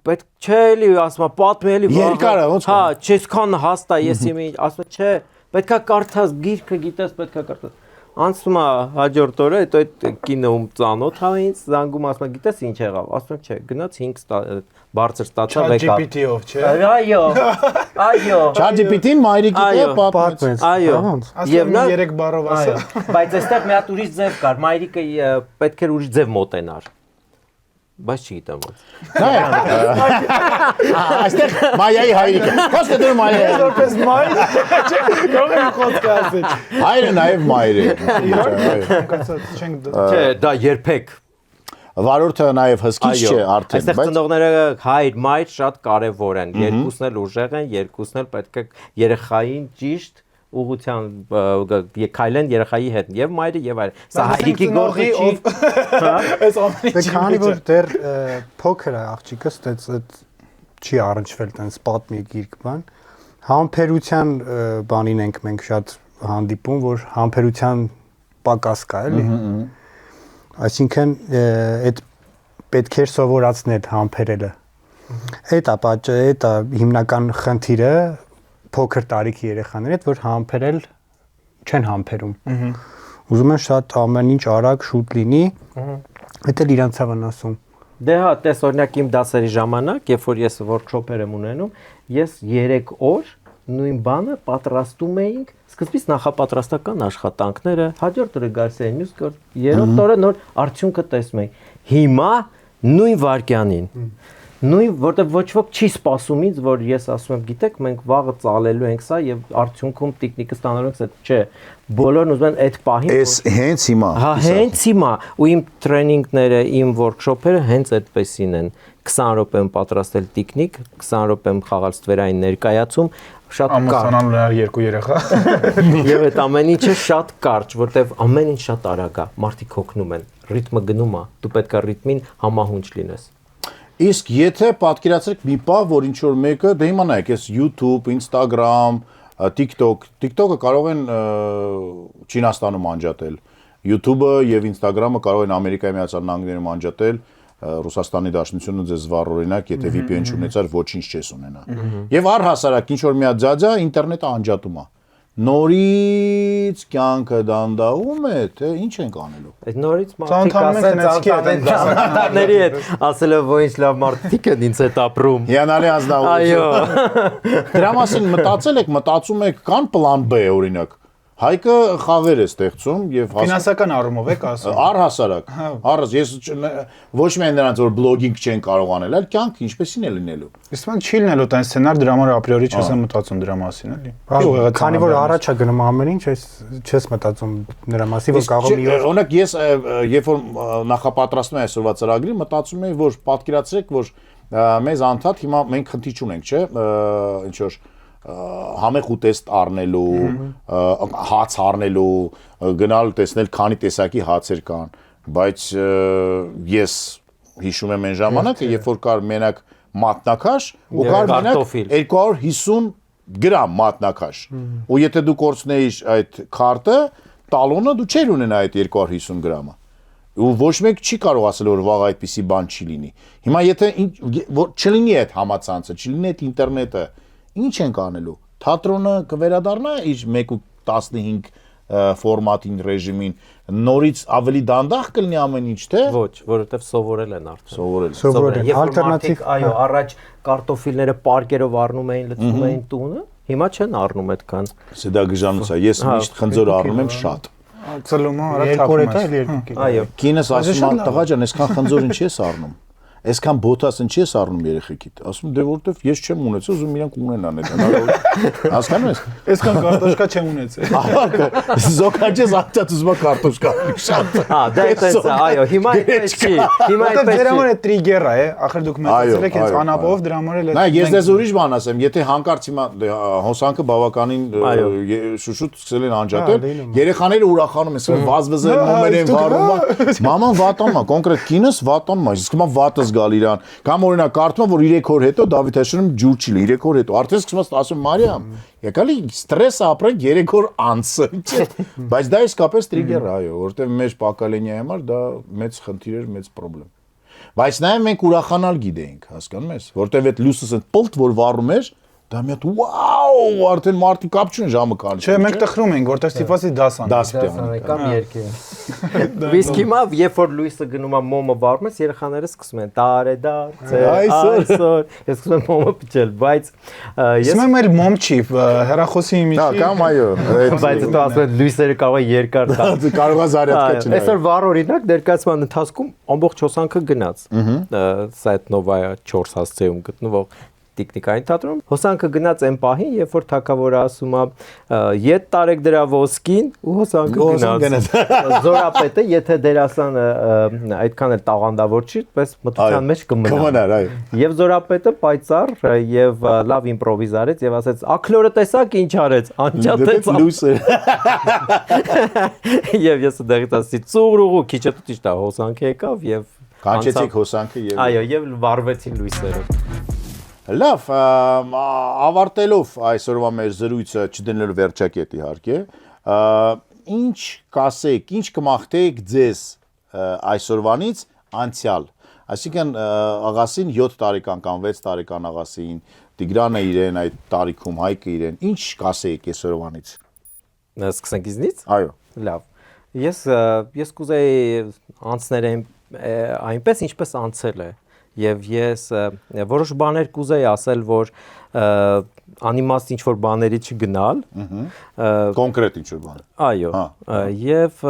պետք չէ էլի, ասում, պատմելի վաղը։ Երկար է, ոնց։ Հա, չեսքան հաստ է, ես իմի, ասում, չէ, պետքա կարդաս, գիրքը գիտես, պետքա կարդաս։ Անցնում է հաջորդ օրը, հետո այդ կինոում ծանոթ ա ինձ, զանգում ասում, գիտես ինչ եղավ, ասում չէ, գնաց 5 բարձր ստացավ եկավ։ ChatGPT-ով, չէ։ Այո, այո։ ChatGPT-ին մայրիկի հետ պատմեց։ Այո։ Եվ նա 3 բառով ասա։ Բայց այստեղ մի հատ ուրիշ ձև կար, մայրիկը պետք էր ուրիշ ձև մոտենար։ Բայց չգիտեմ ոնց։ Այստեղ Մայայի հայրիկը։ Խոսքը դու Մայայի։ Որպես մայր, չէ, կարող եմ խոսքը ասել։ Հայրը նաև մայր է։ Չէ, դա երբեք։ Վարորդը նաև հսկիչ չէ արդեն, Այստեղ ծնողները հայր, մայր շատ կարևոր են։ Երկուսն էլ ուժեղ են, երկուսն էլ պետք է երեխային ճիշտ ուղղության քայլեն երեխայի հետ եւ մայրը եւ այլ։ Սա հայրիկի գործը չի։ Այս ամենի Քանի որ դեռ փոքր է աղջիկս, այդպես չի առնչվել տենց պատմի գիրք բան։ Համբերության բանին ենք մենք շատ հանդիպում, որ համբերության պակաս կա, էլի։ Այսինքն այդ պետք է սովորացնել համբերելը։ Այդ է հիմնական խնդիրը փոքր տարիքի երեխաների հետ, որ համբերել չեն համբերում։ Ուզում են շատ ամեն ինչ արագ շուտ լինի, դա էլ իրանց ավան ասում։ Դե հա, տես օրինակ իմ դասերի ժամանակ, երբ որ ես workshop-եր եմ ունենում, ես 3 օր նույն բանը պատրաստում էինք, սկզբից նախապատրաստական աշխատանքները, հաջորդ օրը գալիս էին մյուս օր, երրորդ օրը նոր արդյունքը տեսնում էինք։ Հիմա նույն վայրկյանին նույն որտեղ ոչ ոք չի սպասում ինձ, որ ես ասում եմ, գիտեք, մենք վաղը ծալելու ենք սա եւ արդյունքում տիկնիկը ստանալու ենք, չէ, բոլորն ուզում են այդ պահին։ Էս հենց հիմա։ Հա, հենց հիմա, ու իմ տրեյնինգները, իմ workshop-երը հենց այդպեսին են։ 20 րոպե եմ պատրաստել տիկնիկ, 20 րոպե եմ խաղալ ստվերային ներկայացում, շատ կարճ Ամուսնանալու նրա երկու երեխա։ եւ այդ ամեն ինչը շատ կարճ, որտեվ ամեն ինչ շատ արագ է, մարդիկ հոգնում են, ռիթմը գնում է, դու պետք է ռիթմին համահունչ լինես։ Իսկ եթե պատկերացրեք մի բան, որ ինչ որ մեկը, դե հիմա նայեք, ես YouTube, Instagram, TikTok-ը կարող են Չինաստանում անջատել։ YouTube-ը եւ Instagram-ը կարող են Ամերիկայի Միացյալ Նահանգներում անջատել։ Ռուսաստանի Դաշնությունը ձեզ վառօրինակ, եթե VPN չունեցար, ոչինչ չես ունենա։ Եւ առհասարակ ինչ որ մի հատ ձաձա ինտերնետը անջատում է։ Նորից կյանքը դանդաղում է, թե ինչ ենք անելու։ Այդ նորից Ծանոթանում ծանոթների հետ ասել եմ, որ ինչ լավ մարդիկ են ինձ հետ ապրում։ Հիանալի ազնվություն։ Այո։ Դրա մասին մտածել եք, մտածում եք, կան պլան B օրինակ։ Հայկը խաղեր է ստեղծում եւ ֆինանսական առումով եք ասում։ Առհասարակ։ Առս ես ոչ միայն նրանց որ բլոգինգ չեն կարող անել, այլ կյանք ինչպեսին է լինելու։ Իսկ ման չի լինելու տան սցենար դրա համար ապրիորի չես մտածում դրա մասին, էլի։ Քանի որ առաջ է գնում ամեն ինչ, չես մտածում նրա մասին, որ կարող մի օր Օրինակ ես երբ որ նախապատրաստում եմ այսօրվա ծրագրի, մտածում եմ, որ պատկերացրեք, որ մեզ անդադ հիմա մենք խնդիր չունենք, չէ՞, ինչ որ համեղ ուտեստ առնելու, հաց առնելու, գնալ տեսնել քանի տեսակի հացեր կան, բայց ես հիշում եմ այն ժամանակը, երբ որ կար մենակ մատնաքաշ ու կար մենակ 250 գրամ մատնաքաշ։ Ու եթե դու կորցնեիր այդ քարտը, տալոնը դու չէր ունենա այդ 250 գրամը։ Ու ոչ մեկ չի կարող ասել որ վաղ այդպիսի բան չի լինի։ Հիմա եթե որ չլինի այդ համացանցը, չլինի այդ ինտերնետը, ինչ ենք անելու։ Թատրոնը կվերադառնա իր 1:15 ֆորմատին ռեժիմին, նորից ավելի դանդաղ կլինի ամեն ինչ, թե Ոչ, որովհետև սովորել են արդեն։ սովորել են։ Ալտերնատիվ, այո, առաջ կարտոֆիլները պարկերով առնում էին, լցում էին տունը, հիմա չեն առնում այդքան։ դա գժանոց է։ Ես միշտ խնձոր առնում եմ շատ։ Ծլումը արա երկու թափում է ես։ էլ 2 կիլո։ Այո։ Կինս ասում է, տղա ջան, այսքան խնձոր ինչի ես առնում։ Այսքան բոթաս ինչի ես առնում երեխեքիդ։ Ասում դե որովհետև ես չեմ ունեցել, ուզում իրանք ունենան այդ։ Հասկանում ես։ Այսքան կարտոշկա չեմ ունեցել։ Զոքաճես ատած ուզում է կարտոշկա։ Շատ։ Դա այդպես է, այո, հիմա այդպես չի։ Հիմա Որտեղ այդպես դրա համար չի։ է տրիգերը, ախր դուք մտածել եք հենց այո, անապով դրա համար էլ է։ Նա ես դες ուրիշ բան ասեմ, եթե հանկարծ հիմա հոսանքը բավականին շուշուտ սկսել են անջատել, երեխաները ուրախանում են, վազվզել նոմեր են վառում, մաման վատանում է, կոնկրետ կինս վատանում է, իսկ հիմա վատը զգալ իրան։ Կամ օրինակ կարդում եմ, որ 3 օր հետո Դավիթ Հաշրում ջուր չի լինի, 3 օր հետո, արդեն սկսում եմ ասում Մարիամ, եկալի ստրես ապրենք 3 օր անց, բայց դա իսկապես տրիգեր է, այո, որովհետև մեր Պակալենիայի համար դա մեծ խնդիր էր, մեծ խնդրեմ։ Բայց նաև մենք ուրախանալ գիտեինք, հասկանում ես, որովհետև այդ լույսը ասեն պլտ որ վառում էր, դա մի հատ վաու, արդեն մարդիկ կապ չունեն ժամը կանի։ Չէ, մենք տխրում ենք, որտեղ ստիպված է դաս անի։ Դաս պիտի անի։ Կամ երկի։ Իսկ հիմա երբ որ լույսը գնում է մոմը վառում ես, երեխաները սկսում են տարեդարձ այսօր։ Ես սկսում եմ մոմը փչել, բայց ես Իսկ մեր մոմ չի, հեռախոսի Դա իմիջի։ կամ այո, բայց դու ասում ես լույսերը կարող է երկար տալ։ կարող է զարյատկա չնայել։ Այսօր վառ օրինակ ներկայացման ընթացքում ամբողջ հոսանքը գնաց։ Սայթ Նովայա 4 հասցեում գտնվող տեխնիկային թատրոն հոսանքը գնաց այն պահին, երբ որ թակավորը ասում է «Ետ տարեք դրա ոսկին» ու հոսանքը գնաց։ Զորապետը, եթե դերասանը այդքան էլ տաղանդավոր չի, պես մթության մեջ կմնա։ Կմնար, այո։ Եվ Զորապետը պայծառ եւ լավ իմպրովիզ արեց եւ ասեց «Ակլորը տեսակ ինչ արեց, անջատեց լույսը։ Եվ ես դեղից ասեցի ծուղրուղու քիչ հետո ճիշտ է հոսանքը եկավ եւ Կանչեցիք հոսանքը եւ այո եւ վառվեցին լույսերը։ Լավ, ավարտելով այսօրվա մեր զրույցը, չդնելով վերջակետ իհարկե, ինչ կասեք, ինչ կմաղթեք ձեզ այսօրվանից անցյալ։ Այսինքն աղասին 7 տարեկան կամ 6 տարեկան աղասին, Տիգրանը իրեն այդ տարիքում, Հայկը իրեն, ինչ կասեք այսօրվանից։ Սկսենք ինձնից։ Այո։ Լավ։ Ես կուզեի անցնել այնպես ինչպես անցել է եւ ես որոշ բաներ կուզեի ասել, որ անիմաստ ինչ որ բաների չգնալ։ Կոնկրետ ինչ որ բան։ Այո։ Եվ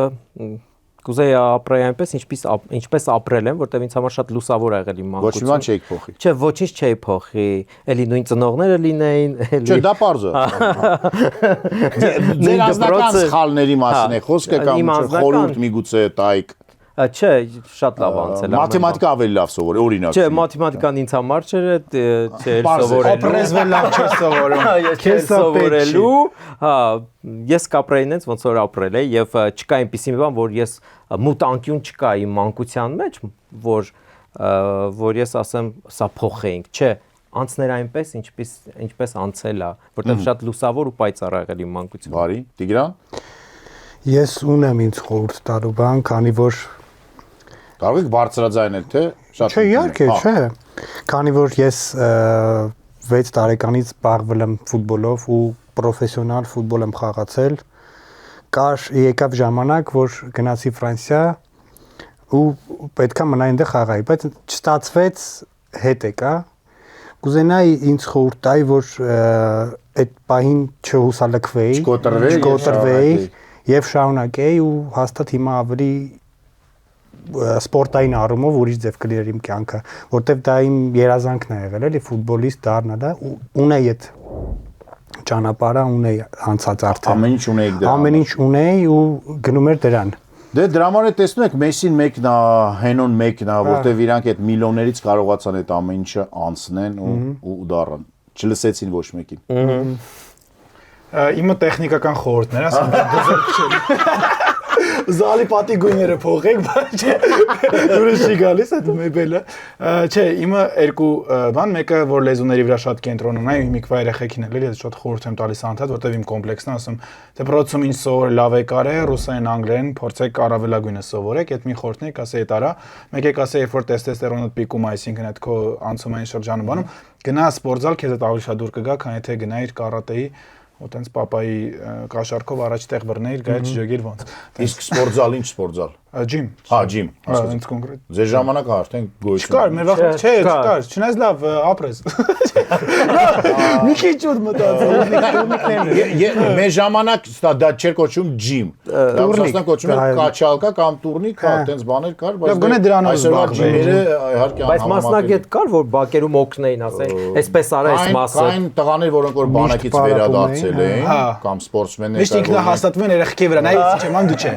կուզեի ապրել այնպես ինչպես ապրել եմ, որտեղ ինձ համար շատ լուսավոր ա եղել իմ Ոչ մի մանկությունը։ բան չէիք փոխի։ Չէ, ոչինչ չէի փոխի, էլի նույն ծնողները լինեին, էլի։ Չէ, դա պարզ է։ Ձեր անձնական սխալների մասին է խոսքը կամ խորհուրդ միգուցե տայք։ Չէ, շատ լավ անցել է։ Մաթեմատիկա ավելի լավ սովոր, օրինակ։ Չէ, մաթեմատիկան ինձ համար չէր, չէր Պարզ է, սովորելու։ Ապրեզվել լավ չես սովորում։ Ես չէր սովորելու, հա, ես կապրեին ինձ ոնց որ ապրել էի եւ չկա այնպիսի մի բան, որ ես մութ անկյուն չկա իմ մանկության մեջ, որ ես ասեմ, սա փոխեինք, չէ, անցներ այնպես, ինչպես անցել է, որտեղ շատ լուսավոր ու պայծառ ա եղել իմ մանկությունը։ Բարի, Տիգրան։ Ես ունեմ ինձ խորհուրդ տալու բան, քանի որ Կարող եք բարձրաձայնել, թե շատ։ Չէ, իհարկե, չէ։ Քանի որ ես 6 տարեկանից զբաղվել եմ ֆուտբոլով ու պրոֆեսիոնալ ֆուտբոլ եմ խաղացել, եկավ ժամանակ, որ գնացի Ֆրանսիա ու պետքա մնա այնտեղ խաղայի, բայց չստացվեց հետ եկա։ Կուզենայի ինձ խորհուրդ տայի, որ այդ պահին չհուսալքվեի, չկոտրվեի եւ շարունակեի ու հաստատ հիմա ավելի սպորտային առումով ուրիշ ձև կլիներ իմ կյանքը, որտեվ դա իմ երազանքն է եղել, էլի ֆուտբոլիստ դառնալը, ունեի այդ ճանապարհը, ունեի անցած արդեն։ Ամեն ինչ ունեիք դրա։ Ամեն ինչ ունեի ու գնում էր դրան։ Դե դրա համար է տեսնում եք Մեսսին մեկն է, Հենոն մեկն է, որտեվ իրանք այդ միլիոններից կարողացան այդ ամեն ինչը անցնեն ու դառան։ Չլսեցին ոչ մեկին։ Իմը տեխնիկական խորհուրդներ, ասեմ, Զալի պատի գույները փոխեք, բայց դուրը չի գալիս այդ մեբելը։ Չէ, իմը երկու բան, մեկը որ լեզուների վրա շատ կենտրոն ունի, հիմիկվա երեխեքին էլ էլի շատ խորհուրդ եմ տալիս անդադ, որտեվ իմ կոմպլեքսն է, ասում, դպրոցում ինչ սովոր լավ է կարե, ռուսերեն, անգլերեն փորձեք առավելագույնը սովորեք, այդ մի խորհուրդն է, ասե այդ արա, մեկ եք ասե, երբ որ տեստեստերոնը պիկում, այսինքն այդ քո անցումային շրջանում բանում, գնա սպորտզալ, քեզ այդ ավելի շատ դուր կգա, քան եթե գնայիր կարատեի Ոտենց պապայի կաշառքով առաջ տեղ բռնեիր, գայ չջոգիր ոնց։ Իսկ սպորտզալ ինչ սպորտզալ։ Ջիմ։ Հա, ջիմ։ Հենց կոնկրետ։ Ձեր ժամանակը արդեն գոյություն։ Չկար, մեր վաղ չէ, չկար, չնայած լավ ապրես։ Մի քիչ ուտ մտածել։ Մեր ժամանակ դա չէր կոչում ջիմ։ Դա ուսուցան կոչում էր կաչալկա կամ տուրնիկ, հա, այտենց բաներ կար, բայց գոնե դրանով ջիմերը իհարկե բայց մասնագետ կար, որ բակերում օգնեին, ասեն, այսպես արա այս մասը։ Կային տղաներ, որոնք որ բանակից վերադարձել էին, կամ սպորտսմեններ։ Միշտ ինքնահաստատվում են երեխեքի վրա, նայ ինչ եմ անում դու չէ։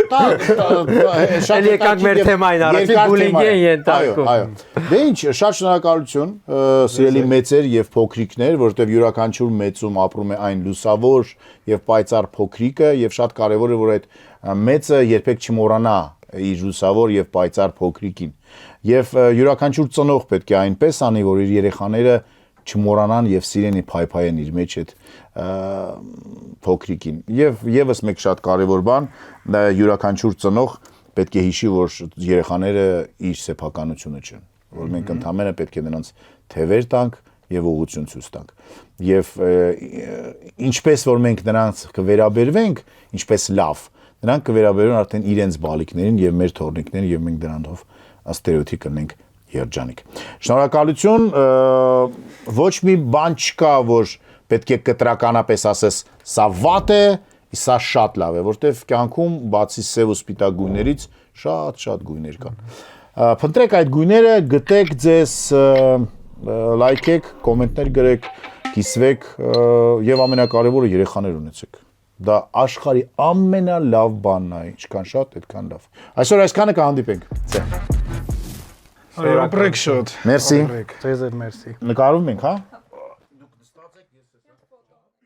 Շատ եկանք մեր թեմային առաջին բուլինգի են ենթարկում։ Այո։ Դե ինչ, շատ շնորհակալություն, սիրելի մեծեր եւ փոքրիկներ, որովհետեւ յուրաքանչյուր մեծում ապրում է այն լուսավոր եւ պայծառ փոքրիկը եւ շատ կարեւոր է որ այդ մեծը երբեք չմոռանա իր լուսավոր եւ պայծառ փոքրիկին։ Եվ յուրաքանչյուր ծնող պետք է այնպես անի, որ իր երեխաները չմոռանան եւ սիրեն ու փայփայեն իր մեջ այդ փոքրիկին։ Եվ եւս մեկ շատ կարեւոր բան, յուրաքանչյուր ծնող պետք է հիշի, որ երեխաները իր սեփականությունը չեն, որ մենք ընդհանրապես պետք է նրանց թևեր տանք եւ ուղղություն ցույց տանք։ Եվ ինչպես որ մենք նրանց կվերաբերվենք, ինչպես լավ, նրանք կվերաբերվեն արդեն իրենց բալիկներին եւ մեր թորնիկներին եւ մենք դրանով ստերեոտիպ կնենք երջանիկ։ Շնորհակալություն, ոչ մի բան չկա, որ պետք է կտրականապես ասես, սա վատ է, սա շատ լավ է, որտեվ կյանքում բացի սև ու սպիտակ գույներից շատ գույներ կան։ Փնտրեք այդ գույները, գտեք ձեզ, լայքեք, կոմենտներ գրեք, կիսվեք եւ ամենակարևորը երեխաներ ունեցեք։ Դա աշխարհի ամենալավ բանն է, ինչքան շատ, այդքան լավ։ Այսօր այսքանը կհանդիպենք։ Ապրեք շոտ։ Մերսի։ Ձեզ էլ մերսի։ Նկարում ենք, հա։